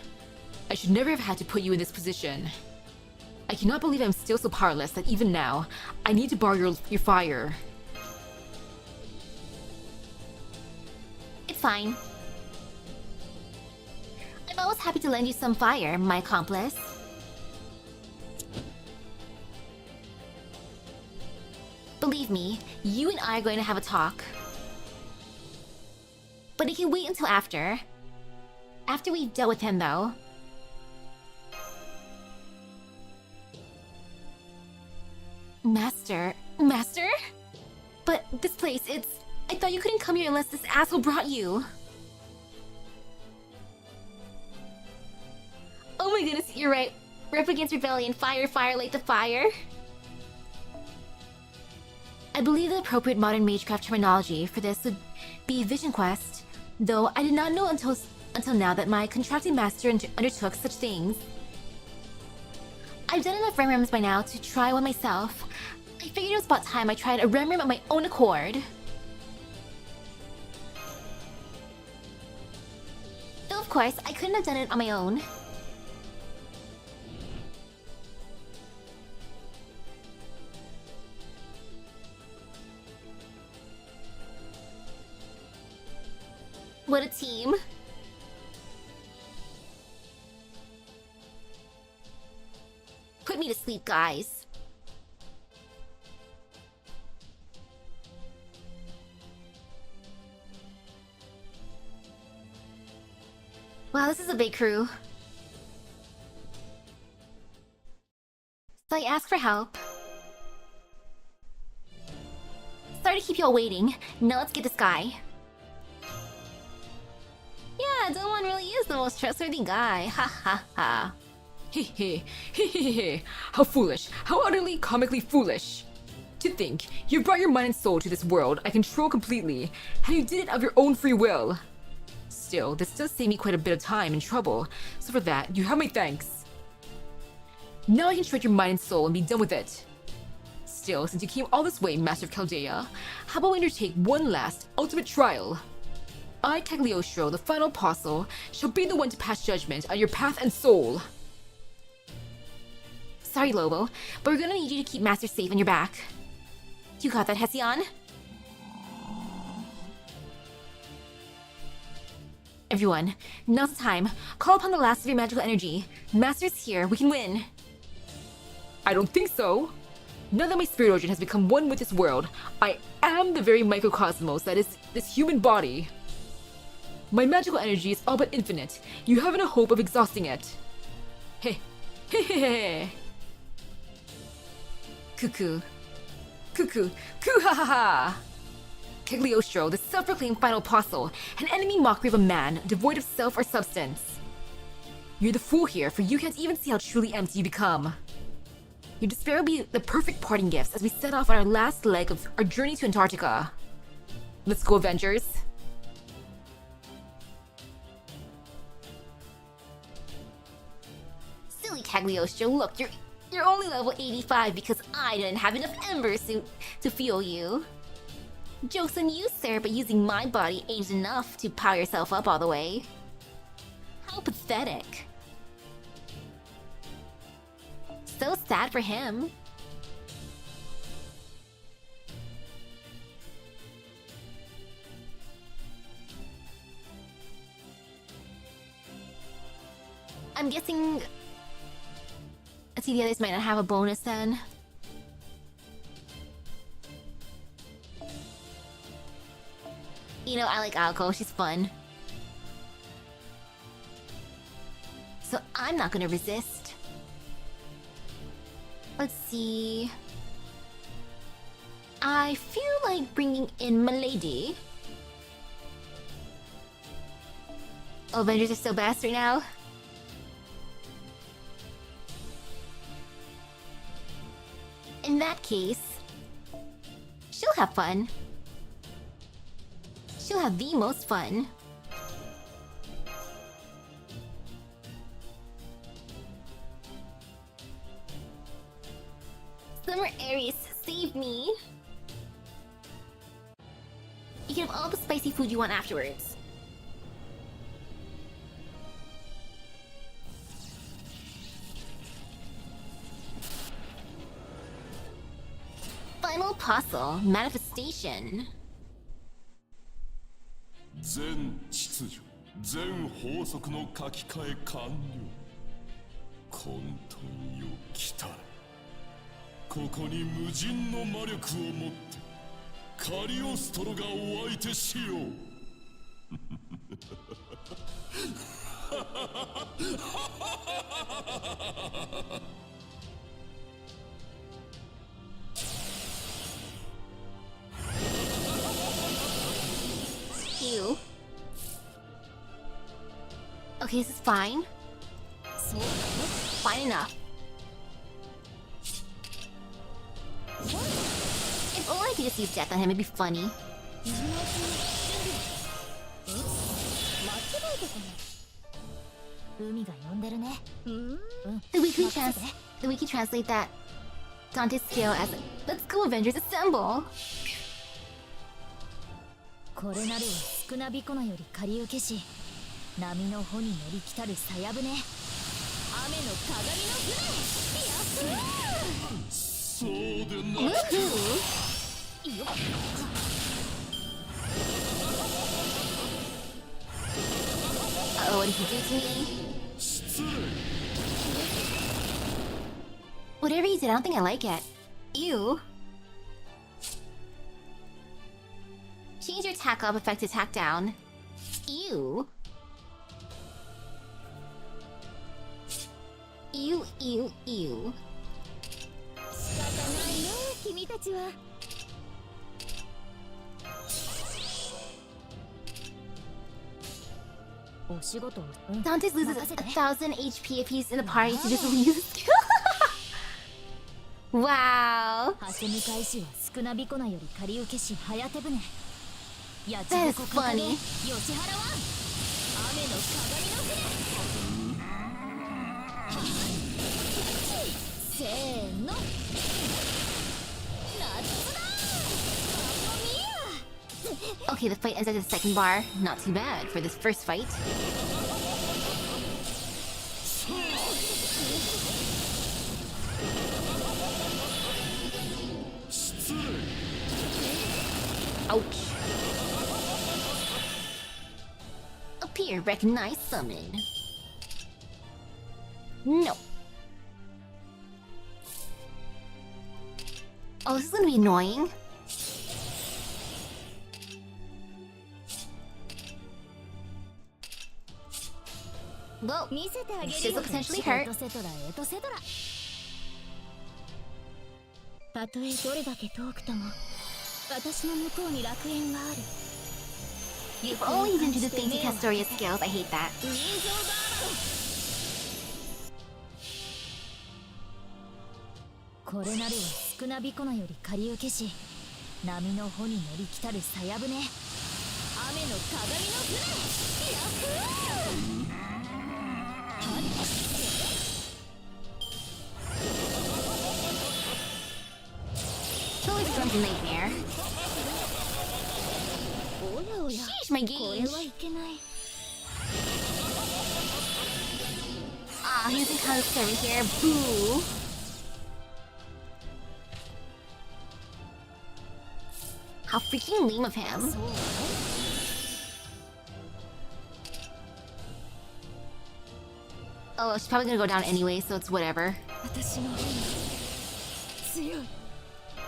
I should never have had to put you in this position. I cannot believe I'm still so powerless that even now, I need to borrow your fire. It's fine. I'm always happy to lend you some fire, my accomplice. Believe me, you and I are going to have a talk. But it can wait until after. After we've dealt with him, though. Master? Master? But this place, it's... I thought you couldn't come here unless this asshole brought you. Oh my goodness, you're right. We're up against rebellion. Fire, fire, light the fire. I believe the appropriate modern magecraft terminology for this would be Vision Quest, though I did not know until now that my contracting master undertook such things. I've done enough REM rooms by now to try one myself. I figured it was about time I tried a REM room of my own accord. Though of course, I couldn't have done it on my own. What a team. Put me to sleep, guys. Wow, this is a big crew. So I asked for help. Sorry to keep y'all waiting. Now let's get this guy. Yeah, Doan really is the most trustworthy guy. Ha ha ha. Heh. How foolish. How utterly, comically foolish. To think, you brought your mind and soul to this world I control completely, and you did it of your own free will. Still, this does save me quite a bit of time and trouble, so for that, you have my thanks. Now I can shred your mind and soul and be done with it. Still, since you came all this way, Master of Chaldea, how about we undertake one last, ultimate trial? I, Cagliostro, the final apostle, shall be the one to pass judgment on your path and soul. Sorry, Lobo, but we're gonna need you to keep Master safe on your back. You got that, Hesiod? Everyone, now's the time. Call upon the last of your magical energy. Master's here, we can win. I don't think so. Now that my spirit origin has become one with this world, I am the very microcosmos that is this human body. My magical energy is all but infinite. You haven't a hope of exhausting it. Heh. Cuckoo. Coo-ha-ha-ha! Cagliostro, the self-proclaimed final apostle, an enemy mockery of a man devoid of self or substance. You're the fool here, for you can't even see how truly empty you become. Your despair will be the perfect parting gifts as we set off on our last leg of our journey to Antarctica. Let's go, Avengers. Silly Cagliostro, look, you're only level 85 because I didn't have enough embers to fuel you. Joke's on you, sir, but using my body ain't enough to power yourself up all the way. How pathetic. So sad for him. I'm guessing... Let's see, the others might not have a bonus then. You know, I like Alco, she's fun. So I'm not gonna resist. Let's see... I feel like bringing in Milady. Oh, Avengers are so best right now. In that case, she'll have fun. She'll have the most fun. Summer Aries, save me! You can have all the spicy food you want afterwards. Final apostle, manifestation. 全秩序全法則の書き換え完了。混沌よ来たれ。ここに無尽の魔力を持ってカリオストロがお相手しよう。Ew. Okay, this is fine. Fine enough. If only I could just use death on him, it'd be funny. The wiki translate that Dante's scale as "Let's go, Avengers, assemble!" これなるは少なびこのより借り受けし波の帆に乗り来たるさや船雨の鏡の船やっそうでな Uh-oh, what did he do to me? 失礼。 Whatever you did, I don't think I like it. Ew. Change your attack up effect to attack down. Ew. Ew, ew, ew. 仕方ないね君たちは お仕事を Dante loses 1,000 HP if he's in the party to just leave the skill. Wow. はせ向かいしは少なびこなより借り受けし早手船やち That ぼ is こかかで funny. 吉原は雨の鏡の船せーの夏だマンマミア Okay, the fight ends at the second bar. Not too bad for this first fight. Ouch. Appear, recognize, summon. No. Oh, this is gonna be annoying. Well, 見せてあげる This よ will potentially hurt. エトセトラエトセトラたとえどれだけ遠くとも私の向こうに楽園がある if only you didn't do the fancy Castoria skills, I hate that. 人情だこれなるは少なびこなより借り受けし波の帆に乗り来たるさや船雨の鏡の船やっ Totally becomes a nightmare. おやおや Sheesh, my これ gauge. はいけない Ah, he doesn't count as carry here. Boo. How freaking lame of him. そう Oh, she's probably gonna go down anyway, so it's whatever. 私の方が強い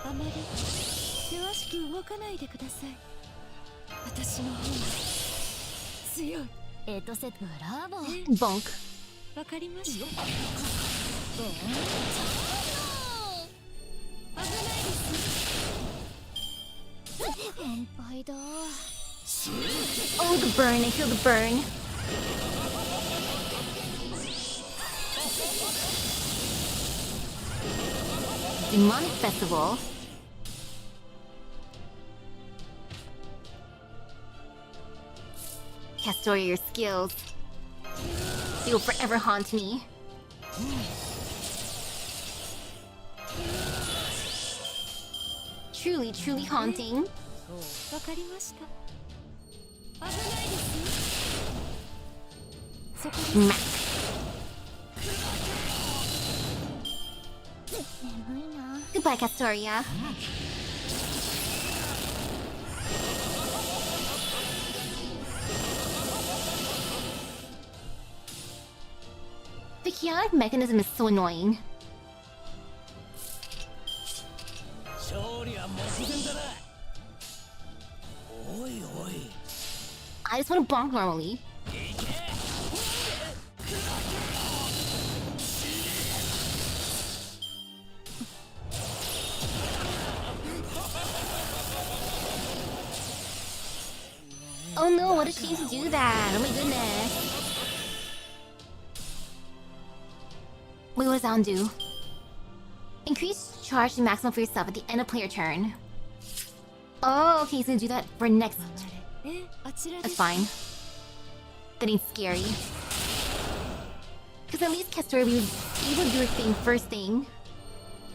あまり険しく動かないでください私の方が強いエトセブラボー Bonk. わかりました危ないです乾杯だ Oh, the burn. I feel the burn. Demonic Festival. Castoria, your skills. They will forever haunt me. Truly, truly haunting. わかりました。危ないですよ。そこです。 Mac. 眠いな。 Goodbye, Castoria. The chaotic mechanism is so annoying. 勝利は目前だな。おいおい。 I just want to bonk normally. Oh no, what a shame to do that. Oh my goodness. Wait, what does that do? Increase charge to maximum for yourself at the end of player turn. Oh, okay, he's gonna do that for next. え、あちらで That's す。 fine. That ain't scary. Because at least Castor would be able to do her thing first thing. 危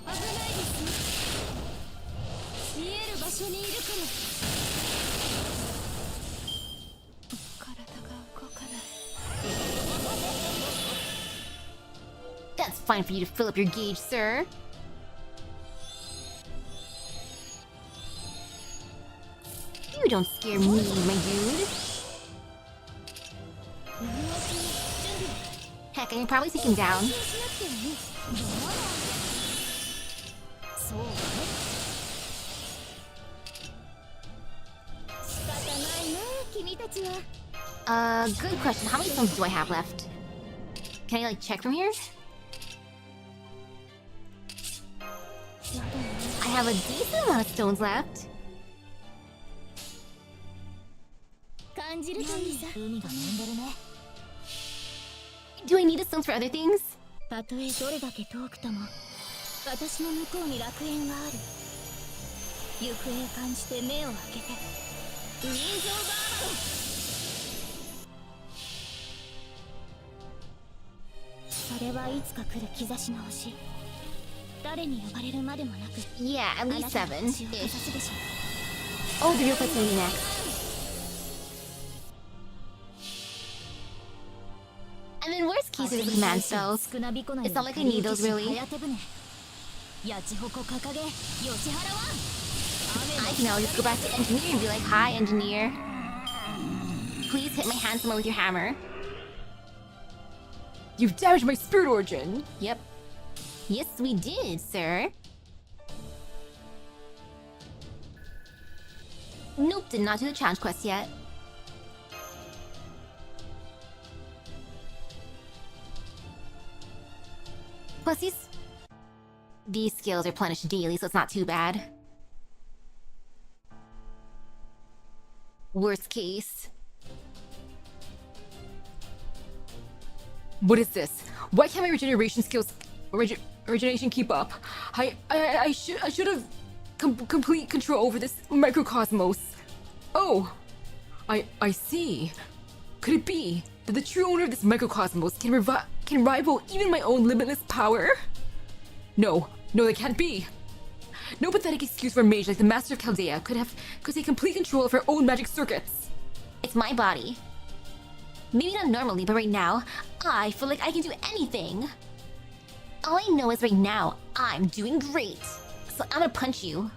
ないですよ。見える場所にいるから。体が動かない。 That's fine for you to fill up your gauge, sir. You don't scare me, my dude. Heck, I can probably take him down. そうね。仕方ないな、君たちは。Good question. How many stones do I have left? Can I, like, check from here? I have a decent amount of stones left. 感じるといいさ。海が飲んでるね。 Do I need the stones for other things? たとえどれだけ遠くとも、私の向こうに楽園がある。行方を感じて目を開けて。ウィンズ・オブ・アバロン。それはいつか来る兆しの星。誰に呼ばれるまでもなく。 Yeah, at あな least たの 7 星をかざ ish. すでしょう。 Oh, the real fight's gonna be next. And then worst case is the command spells. It's not like I need those really. I can now just go back to engineer and be like, hi engineer. Please hit my hand somewhere with your hammer. You've damaged my spirit origin. Yep. Yes, we did, sir. Nope, did not do the challenge quest yet. Plus these skills are replenished daily, so it's not too bad. Worst case. What is this? Why can't my regeneration skills regeneration keep up? I should have complete control over this microcosmos. Oh, I see. Could it be that the true owner of this microcosmos can rival even my own limitless power? No, that can't be. No pathetic excuse for a mage like the Master of Chaldea could take complete control of her own magic circuits. It's my body. Maybe not normally, but right now, I feel like I can do anything. All I know is right now, I'm doing great. So I'm gonna punch you.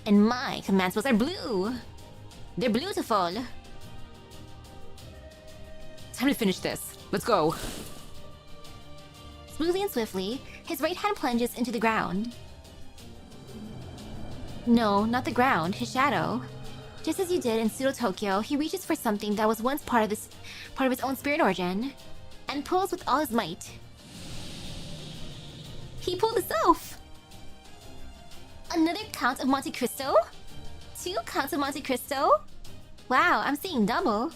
And my command spells are blue. They're beautiful. Time to finish this. Let's go. Smoothly and swiftly, his right hand plunges into the ground. No, not the ground, his shadow. Just as you did in Pseudo Tokyo, he reaches for something that was once part of his own spirit origin, and pulls with all his might. He pulled this off! Another Count of Monte Cristo? 2 Counts of Monte Cristo? Wow, I'm seeing double.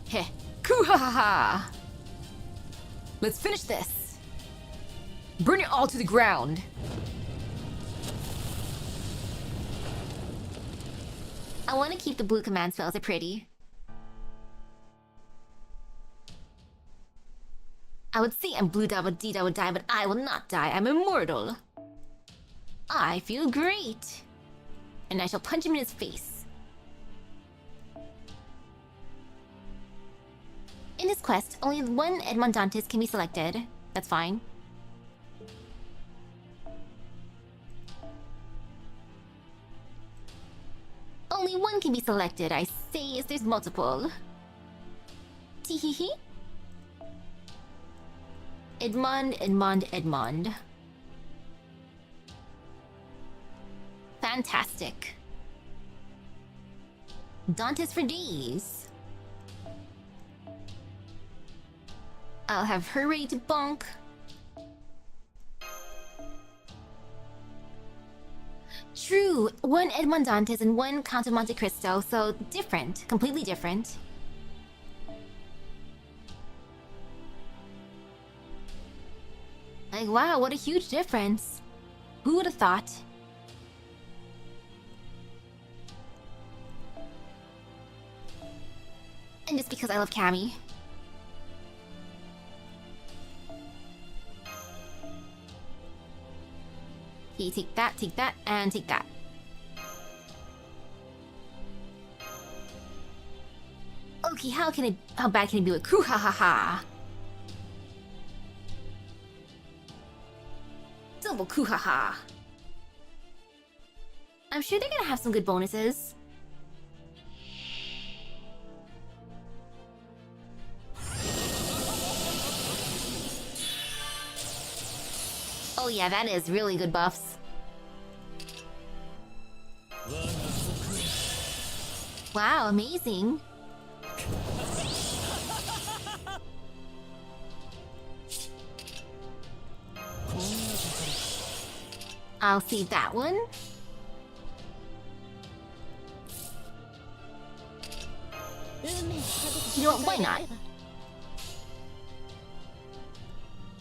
Heh. Koo-ha-ha-ha! Let's finish this. Burn it all to the ground. I want to keep the blue command spells, they're pretty. I would say I'm blue double D double die, but I will not die. I'm immortal. I feel great. And I shall punch him in his face. In this quest, only one Edmond Dantes can be selected. That's fine. Only one can be selected, I say, as there's multiple. Teehee. Edmond. Fantastic. Dantes for days. I'll have her ready to bonk. True, one Edmond Dantes and one Count of Monte Cristo, so different, completely different. Like, wow, what a huge difference. Who would have thought? And just because I love Cammy. Okay, take that, and take that. Okay, how bad can it be with crew? Ha ha ha. Double coup ha ha. I'm sure they're gonna have some good bonuses. Oh yeah, that is really good buffs. Wow, amazing. I'll see that one. You know what, why not?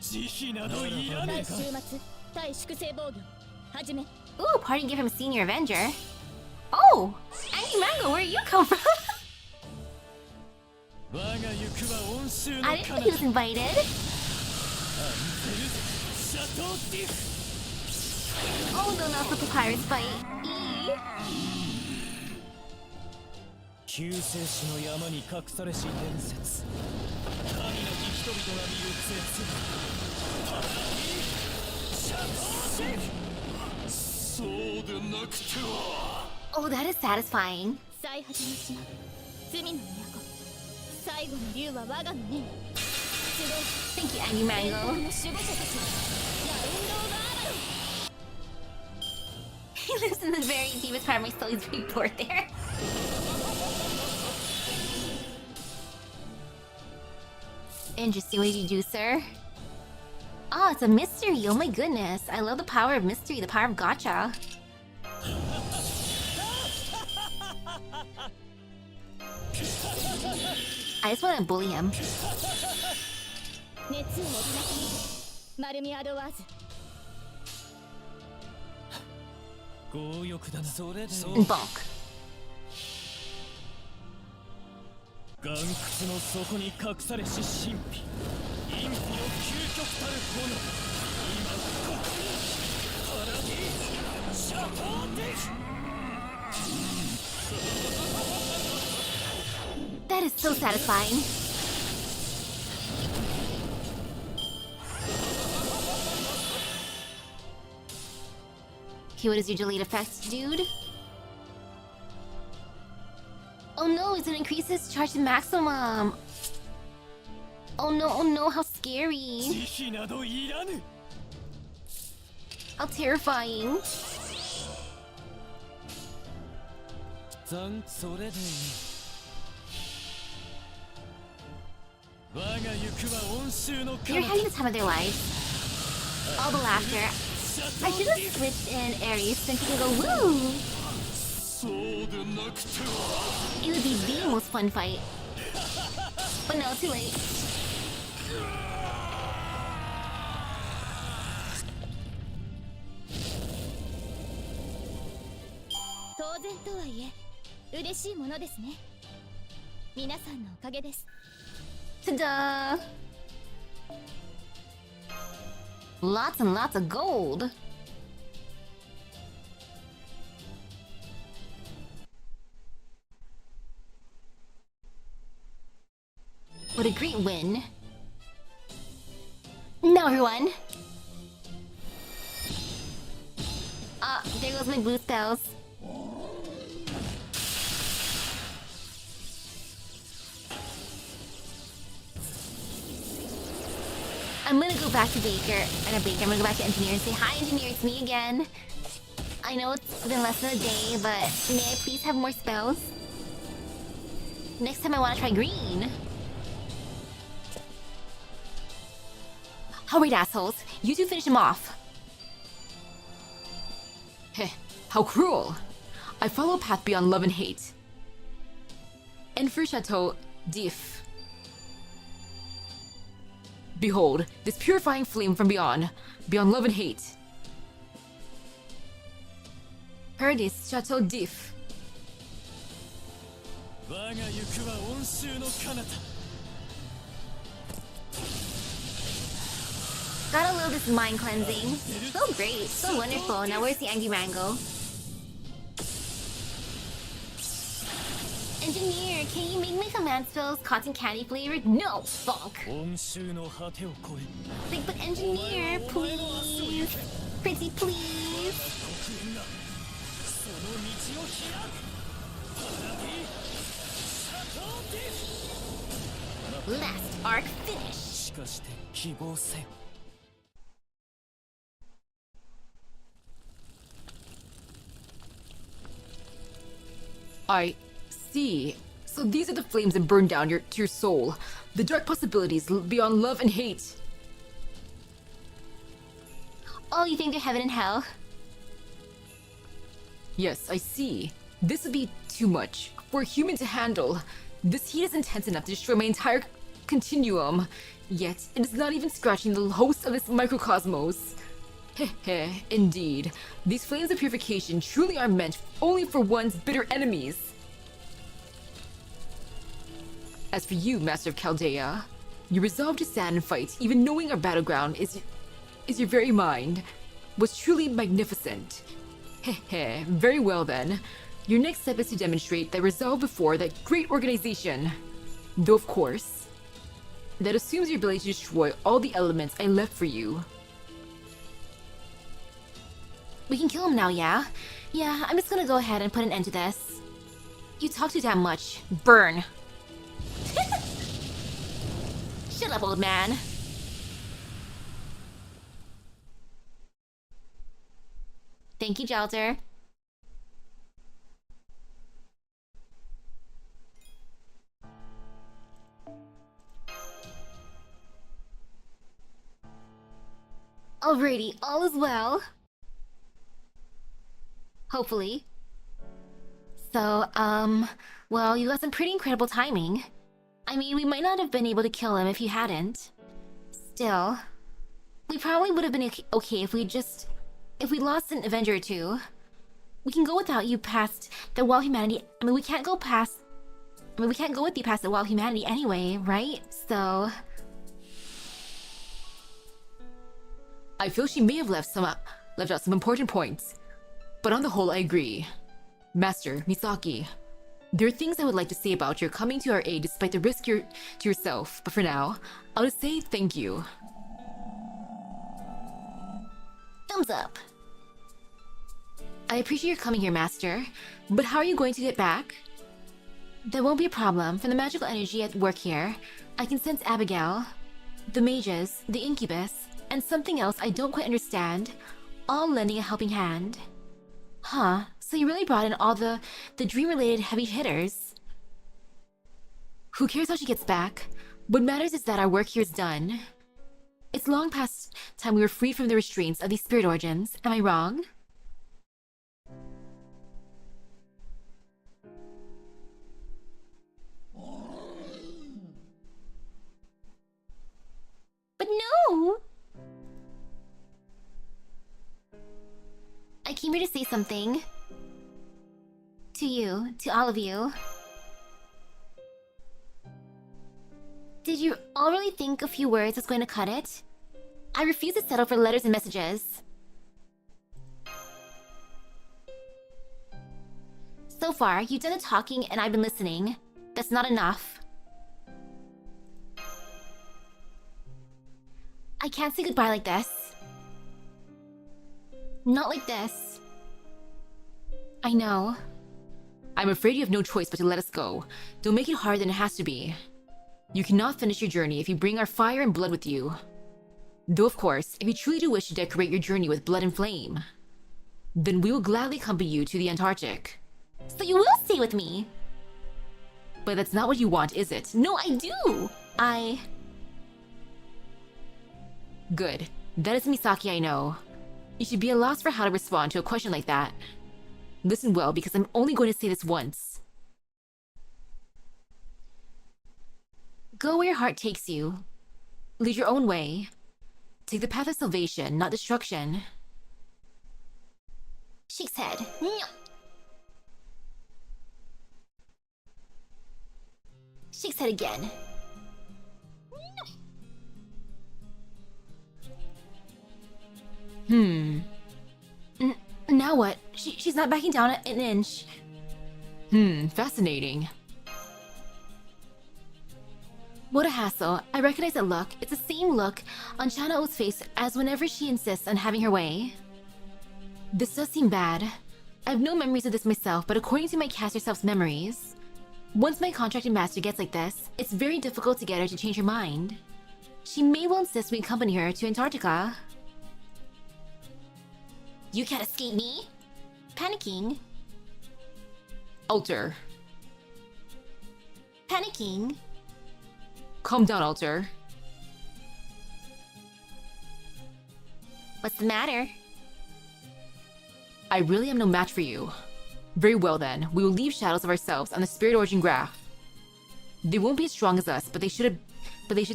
慈悲などいらねえか。週末対粛清防御始め。 Ooh, party give him Senior Avenger. Oh! Andy Mango, where you come from? 我が行くは温州の I didn't know he was invited. シャトーティフ Oh no, not the pirates fight. Eee. 救世主の山に隠されし伝説神の人々が見る絶シャトーティフそうでなくては Oh, that is satisfying. 最果ての島罪の都最後の竜は我がの念集 Thank you, Andy え Mango. の守護者たちラウンドオブアバロン He lives in the very deepest part of my soul. He's very bored there. Interesting. What did you do, sir? Oh, it's a mystery. Oh my goodness. I love the power of mystery, the power of gacha. I just want to bully him. 熱を持たなき丸みアドワーズ 強欲だなそれで And bonk. 岩窟の底に隠されし神秘陰秘の究極たる炎今ここにパラディシャトーティフ That is so satisfying. Okay, what is your delayed effect, dude? Oh no, it's gonna increase his charge to maximum. Oh no, how scary. 慈悲などいらぬ How terrifying. それでいい我が行くは温州の They're 彼 having the time of their lives. All the laughter. I should have switched in Aries so he could go woo. そうでなくては It would be the most fun fight. But no, too late. 当然とはいえ嬉しいものですね皆さんのおかげです Ta-da! Lots and lots of gold. What a great win. Now everyone. There goes my blue spells. I'm gonna go back to Baker, I'm gonna go back to Engineer and say, hi Engineer, it's me again. I know it's been less than a day, but may I please have more spells? Next time I wanna try green. Alright, assholes, you two finish him off. Heh, how cruel. I follow a path beyond love and hate. And for Chateau d'If. Behold, this purifying flame from beyond love and hate. Paradis Chateau d'If. Gotta love this mind cleansing. So great, so wonderful. Now where's the angry mango? Engineer, can you make my command spells cotton candy flavored? No, funk. Like, but engineer, please. Pretty please. Last arc finish. I see. So these are the flames that burn down to your soul. The dark possibilities beyond love and hate. Oh, you think they're heaven and hell? Yes, I see. This would be too much for a human to handle. This heat is intense enough to destroy my entire continuum. Yet, it is not even scratching the host of this microcosmos. Heh, indeed. These flames of purification truly are meant only for one's bitter enemies. As for you, Master of Chaldea, your resolve to stand and fight, even knowing our battleground is your very mind, was truly magnificent. Heh, very well then. Your next step is to demonstrate that resolve before that great organization. Though of course, that assumes your ability to destroy all the elements I left for you. We can kill him now, yeah? Yeah, I'm just gonna go ahead and put an end to this. You talk too damn much. Burn. Shut up, old man. Thank you, Jalter. Alrighty, all is well. Hopefully. So, well, you got some pretty incredible timing. I mean, we might not have been able to kill him if you hadn't. Still, we probably would have been okay if we lost an Avenger or two. We can go without you past the Wall of Humanity. I mean, we can't go with you past the Wall of Humanity anyway, right? So... I feel she may have left out some important points. But on the whole, I agree. Master, Misaki, there are things I would like to say about your coming to our aid despite the risk to yourself. But for now, I'll just say thank you. Thumbs up. I appreciate your coming here, Master. But how are you going to get back? There won't be a problem. From the magical energy at work here, I can sense Abigail, the mages, the incubus, and something else I don't quite understand, all lending a helping hand. Huh, so you really brought in all the dream-related heavy hitters. Who cares how she gets back? What matters is that our work here is done. It's long past time we were freed from the restraints of these spirit origins. Am I wrong? But no! I came here to say something. To you, to all of you. Did you all really think a few words was going to cut it? I refuse to settle for letters and messages. So far, you've done the talking and I've been listening. That's not enough. I can't say goodbye like this. Not like this. I know. I'm afraid you have no choice but to let us go. Don't make it harder than it has to be. You cannot finish your journey if you bring our fire and blood with you. Though of course, if you truly do wish to decorate your journey with blood and flame, then we will gladly accompany you to the Antarctic. So you will stay with me? But that's not what you want, is it? No, I do! Good. That is Misaki I know. You should be at a loss for how to respond to a question like that. Listen well, because I'm only going to say this once. Go where your heart takes you. Lead your own way. Take the path of salvation, not destruction. Shakes head. Shakes head again. Now what? She's not backing down an inch. Fascinating. What a hassle. I recognize that look. It's the same look on Chana-O's face as whenever she insists on having her way. This does seem bad. I have no memories of this myself, but according to my caster self's memories, once my contracted master gets like this, it's very difficult to get her to change her mind. She may well insist we accompany her to Antarctica. You can't escape me? Panicking. Alter. Panicking. Calm down, Alter. What's the matter? I really am no match for you. Very well then, we will leave shadows of ourselves on the Spirit Origin graph. They won't be as strong as us, but they should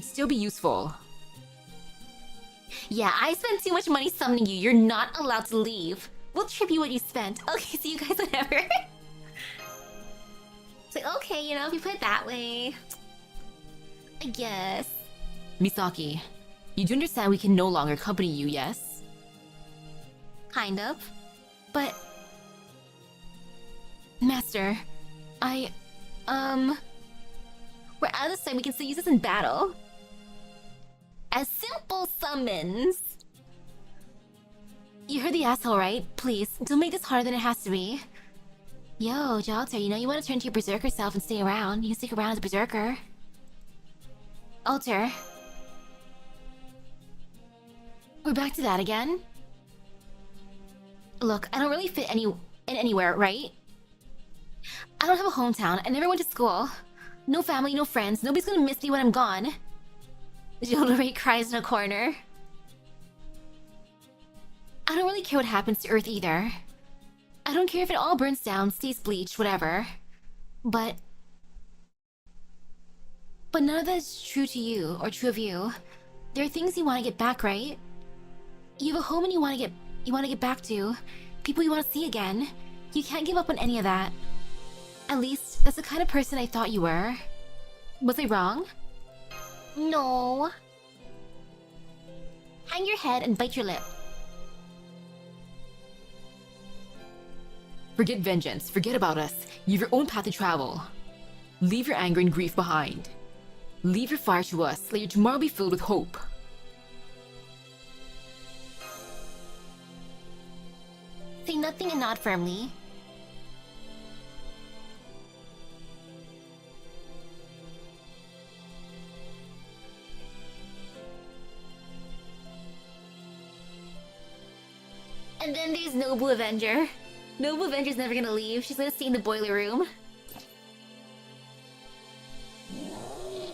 still be useful. Yeah, I spent too much money summoning you. You're not allowed to leave. We'll trip you what you spent. Okay, see you guys whenever. It's like, okay, you know, if you put it that way, I guess. Misaki, you do understand we can no longer accompany you, yes? Kind of. But Master, we're out of the sight. We can still use this in battle. As simple summons. You heard the asshole, right? Please, don't make this harder than it has to be. Yo, Jalter, you know you want to turn to your berserker self and stay around. You can stick around as a berserker. Alter. We're back to that again? Look, I don't really fit anywhere, right? I don't have a hometown. I never went to school. No family, no friends. Nobody's gonna miss me when I'm gone. Jolary cries in a corner. I don't really care what happens to Earth either. I don't care if it all burns down, stays bleached, whatever. But none of that is true to you, or true of you. There are things you want to get back, right? You have a home and you want to get back to. People you want to see again. You can't give up on any of that. At least, that's the kind of person I thought you were. Was I wrong? No. Hang your head and bite your lip. Forget vengeance, forget about us. You have your own path to travel. Leave your anger and grief behind. Leave your fire to us, let your tomorrow be filled with hope. Say nothing and nod firmly. And then there's Nobu Avenger. Nobu Avenger's never gonna leave. She's gonna stay in the boiler room.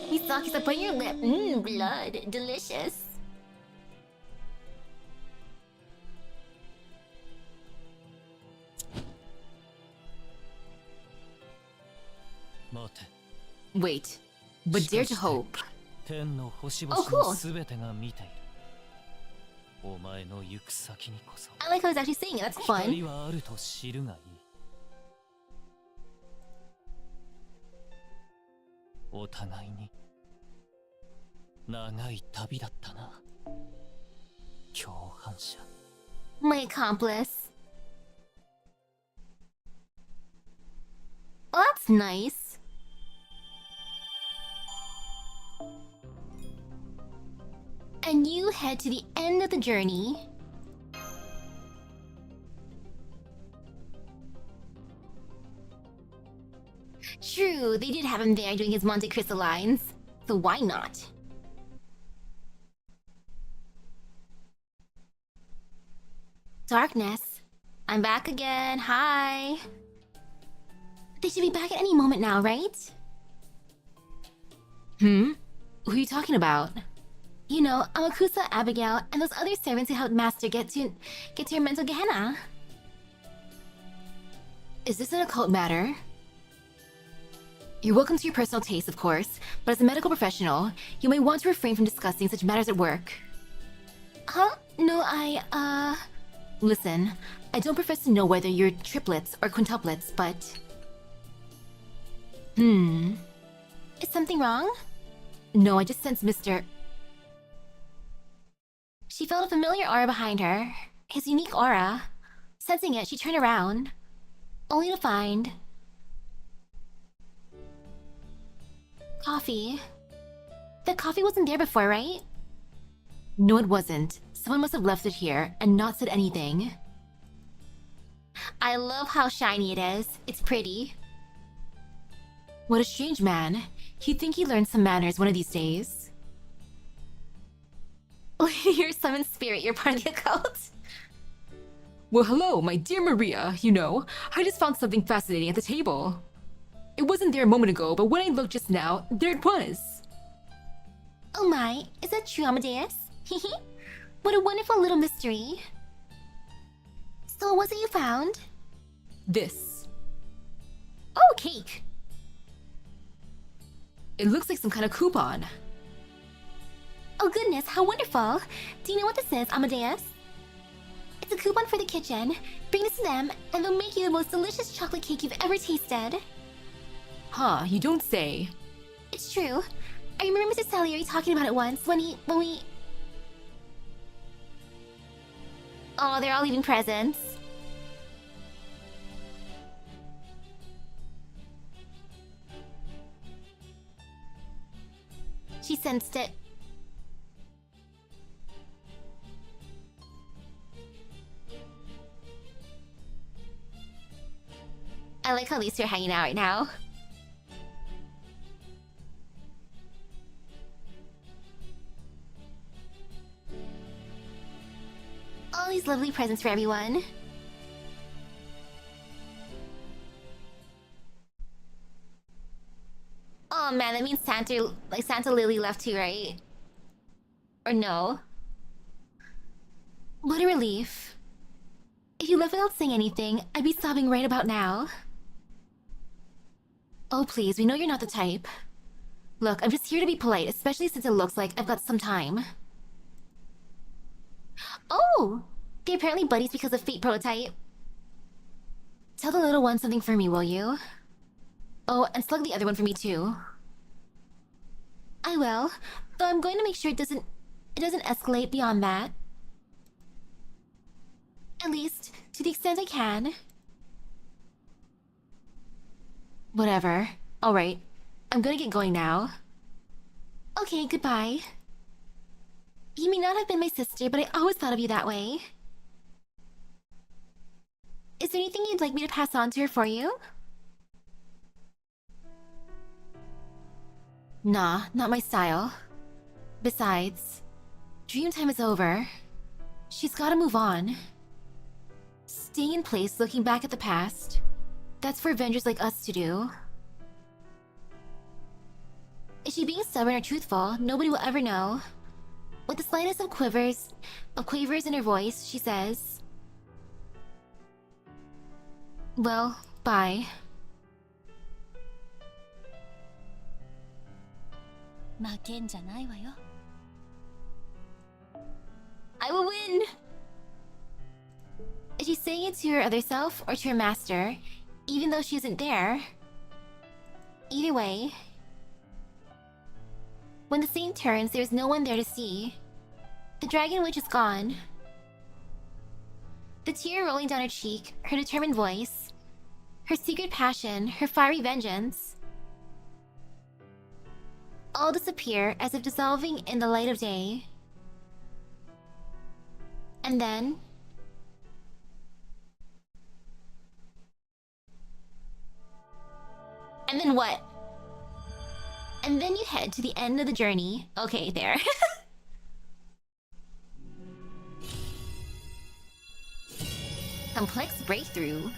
Misaki's up on your lip. Blood. Delicious. Wait, but dare to hope. Oh, cool. I like how he's actually saying it. That's fun. 共犯者。 My accomplice. Well, that's nice. And you head to the end of the journey. True, they did have him there doing his Monte Cristo lines, so why not? Darkness. I'm back again, hi! They should be back at any moment now, right? Who are you talking about? You know, Amakusa, Abigail, and those other servants who helped Master get to your mental Gehenna. Is this an occult matter? You're welcome to your personal taste, of course, but as a medical professional, you may want to refrain from discussing such matters at work. Huh? No, Listen, I don't profess to know whether you're triplets or quintuplets, but... Is something wrong? No, I just sense Mr. She felt a familiar aura behind her. His unique aura. Sensing it, she turned around. Only to find... coffee. The coffee wasn't there before, right? No, it wasn't. Someone must have left it here and not said anything. I love how shiny it is. It's pretty. What a strange man. He'd think he learned some manners one of these days. You're summoned spirit, you're part of the occult. Well, hello, my dear Maria. You know, I just found something fascinating at the table. It wasn't there a moment ago, but when I looked just now, there it was. Oh my, is that true, Amadeus? What a wonderful little mystery. So what was it you found? This. Oh, cake. It looks like some kind of coupon. Oh goodness, how wonderful. Do you know what this is, Amadeus? It's a coupon for the kitchen. Bring this to them, and they'll make you the most delicious chocolate cake you've ever tasted. Huh, you don't say. It's true. I remember Mr. Salieri talking about it once when we... Oh, they're all leaving presents. She sensed it. I like how these two are hanging out right now. All these lovely presents for everyone. Oh man, that means Santa Lily left too, right? Or no? What a relief. If you left without saying anything, I'd be sobbing right about now. Oh, please, we know you're not the type. Look, I'm just here to be polite, especially since it looks like I've got some time. Oh! They're apparently buddies because of Fate Prototype. Tell the little one something for me, will you? Oh, and slug the other one for me too. I will, though I'm going to make sure it doesn't escalate beyond that. At least, to the extent I can. Whatever. Alright. I'm gonna get going now. Okay, goodbye. You may not have been my sister, but I always thought of you that way. Is there anything you'd like me to pass on to her for you? Nah, not my style. Besides, dream time is over. She's gotta move on. Staying in place looking back at the past, that's for Avengers like us to do. Is she being stubborn or truthful? Nobody will ever know. With the slightest of quavers in her voice, she says, Well, bye. 負けんじゃないわよ。 I will win! Is she saying it to her other self or to her master, even though she isn't there? Either way, when the scene turns, there's no one there to see. The dragon witch is gone. The tear rolling down her cheek, her determined voice, her secret passion, her fiery vengeance, all disappear as if dissolving in the light of day. And then... And then what? And then you head to the end of the journey. Okay, there. Complex breakthrough.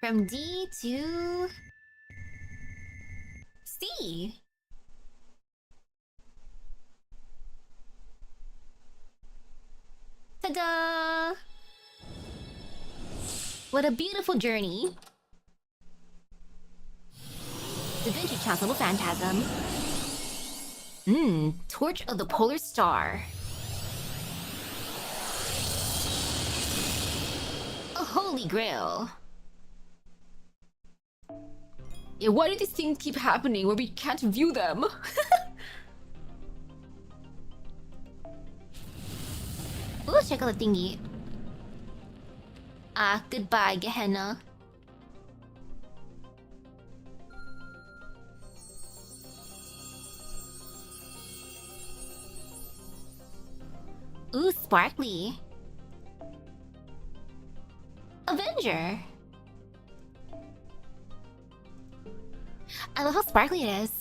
From D to... C. Ta-da! What a beautiful journey. Da Vinci Chancellor Phantasm. Torch of the Polar Star. A holy grail. Yeah, why do these things keep happening where we can't view them? Let's check out the thingy. Ah, goodbye, Gehenna. Ooh, sparkly. Avenger. I love how sparkly it is.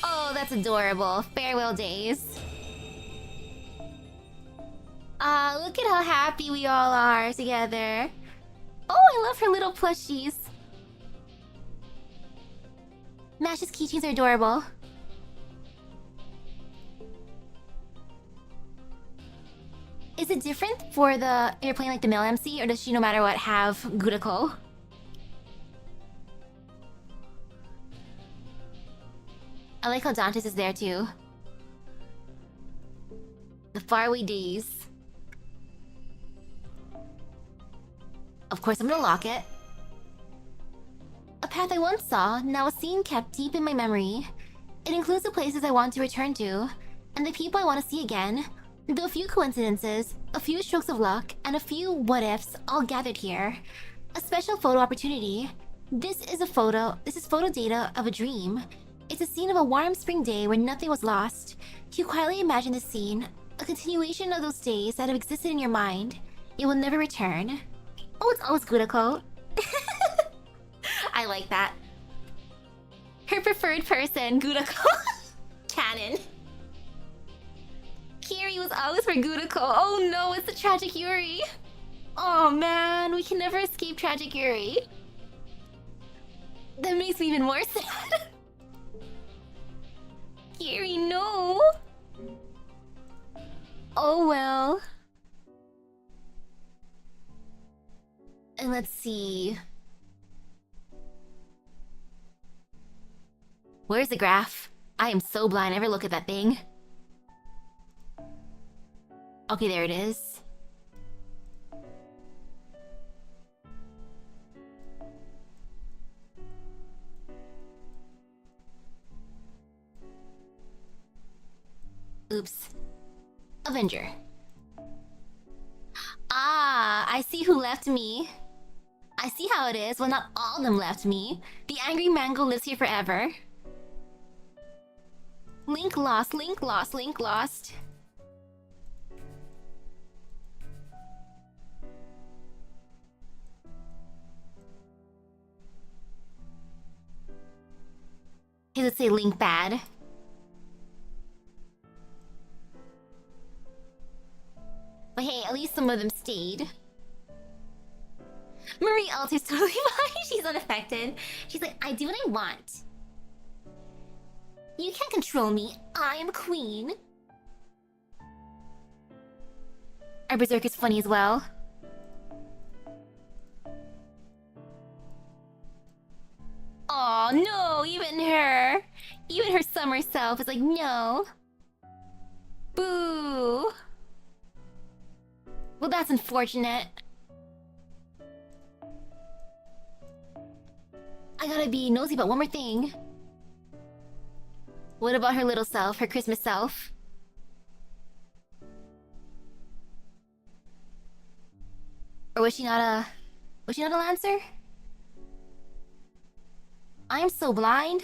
Oh, that's adorable. Farewell days. Ah, look at how happy we all are together. Oh, I love her little plushies. Mash's keychains are adorable. Is it different for the... You're playing like the male MC, or does she no matter what have Gurako? I like how Dante's is there too. The faraway days. Of course I'm gonna lock it. A path I once saw, now a scene kept deep in my memory. It includes the places I want to return to, and the people I want to see again. Though a few coincidences, a few strokes of luck, and a few what-ifs all gathered here. A special photo opportunity. This is photo data of a dream. It's a scene of a warm spring day where nothing was lost. You quietly imagine this scene, a continuation of those days that have existed in your mind. It will never return. Oh, it's always Gurako. I like that. Her preferred person, Gurako. Canon. Kiri was always for Gurako. Oh no, it's the tragic Yuri. Oh man, we can never escape tragic Yuri. That makes me even more sad. Kiri, no. Oh well. And let's see. Where's the graph? I am so blind, I never look at that thing. Okay, there it is. Oops. Avenger. Ah, I see who left me. I see how it is. Well, not all of them left me. The angry mango lives here forever. Link lost, link lost, link lost. Okay, let's say link bad. But hey, at least some of them stayed. Marie Alter's totally fine. She's unaffected. She's like, I do what I want. You can't control me. I am queen. Our Berserk is funny as well. Aw, no, even her. Even her summer self is like, no. Boo. Well, that's unfortunate. I gotta be nosy about one more thing. What about her little self, her Christmas self? Or was she not a Lancer? I'm so blind.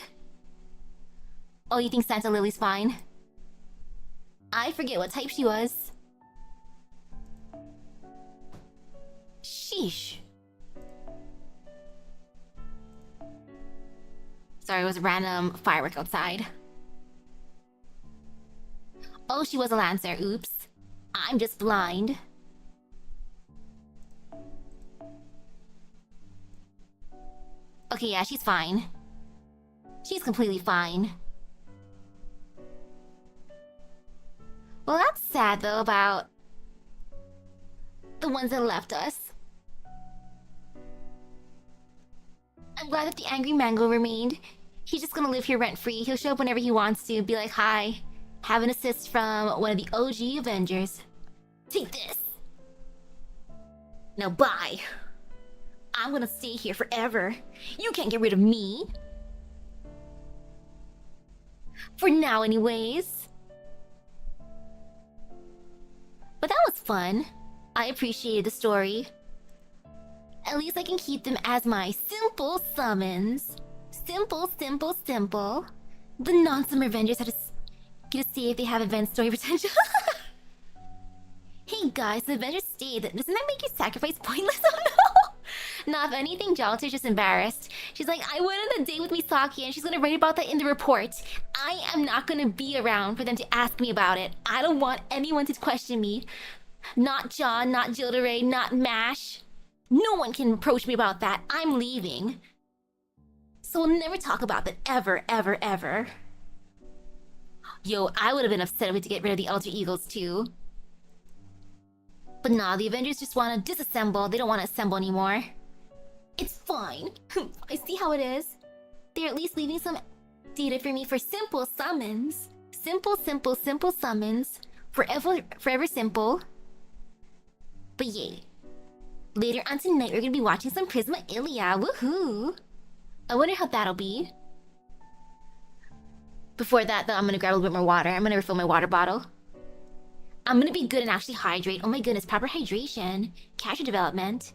Oh, you think Santa Lily's fine? I forget what type she was. Sheesh. Sorry, it was a random firework outside. Oh, she was a Lancer. Oops. I'm just blind. Okay, yeah, she's fine. She's completely fine. Well, that's sad, though, about the ones that left us. I'm glad that the angry mango remained. He's just gonna live here rent-free. He'll show up whenever he wants to, be like, hi, have an assist from one of the OG Avengers. Take this! Now bye! I'm gonna stay here forever. You can't get rid of me. For now, anyways. But that was fun. I appreciated the story. At least I can keep them as my simple summons. Simple, simple, simple. The non-summer Avengers had to get to see if they have event story potential. Hey guys, the Avengers stayed. Doesn't that make your sacrifice pointless? Oh no! Nah, if anything, Jalta's just embarrassed. She's like, I went on a date with Misaki and she's gonna write about that in the report. I am not gonna be around for them to ask me about it. I don't want anyone to question me. Not John, not Gilderay, not MASH. No one can approach me about that. I'm leaving. So we'll never talk about that ever, ever, ever. Yo, I would have been upset if we had to get rid of the alter egos too. But nah, the Avengers just want to disassemble. They don't want to assemble anymore. It's fine. I see how it is. They're at least leaving some data for me for simple summons. Simple, simple, simple summons. Forever simple. But yay. Later on tonight, we're gonna be watching some Prisma Ilia. Woohoo! I wonder how that'll be. Before that, though, I'm gonna grab a little bit more water. I'm gonna refill my water bottle. I'm gonna be good and actually hydrate. Oh my goodness, proper hydration. Character development.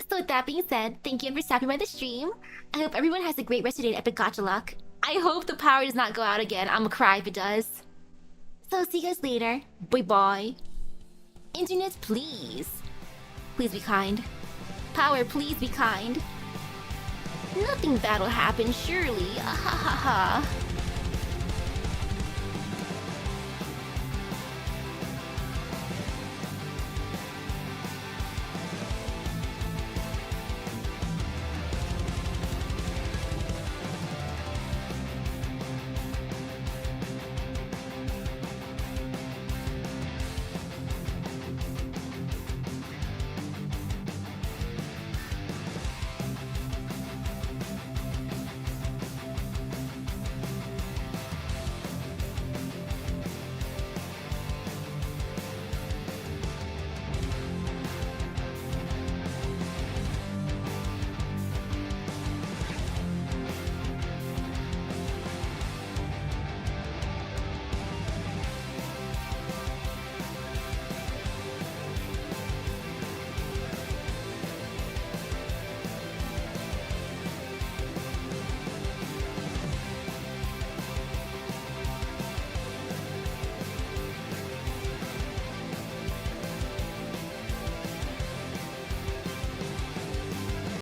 So with that being said, thank you for stopping by the stream. I hope everyone has a great rest of the day at Epic Gacha Luck. I hope the power does not go out again. I'm gonna cry if it does. So see you guys later. Bye bye. Internet, please. Please be kind. Power, please be kind. Nothing bad will happen, surely. Ah ha ha ha.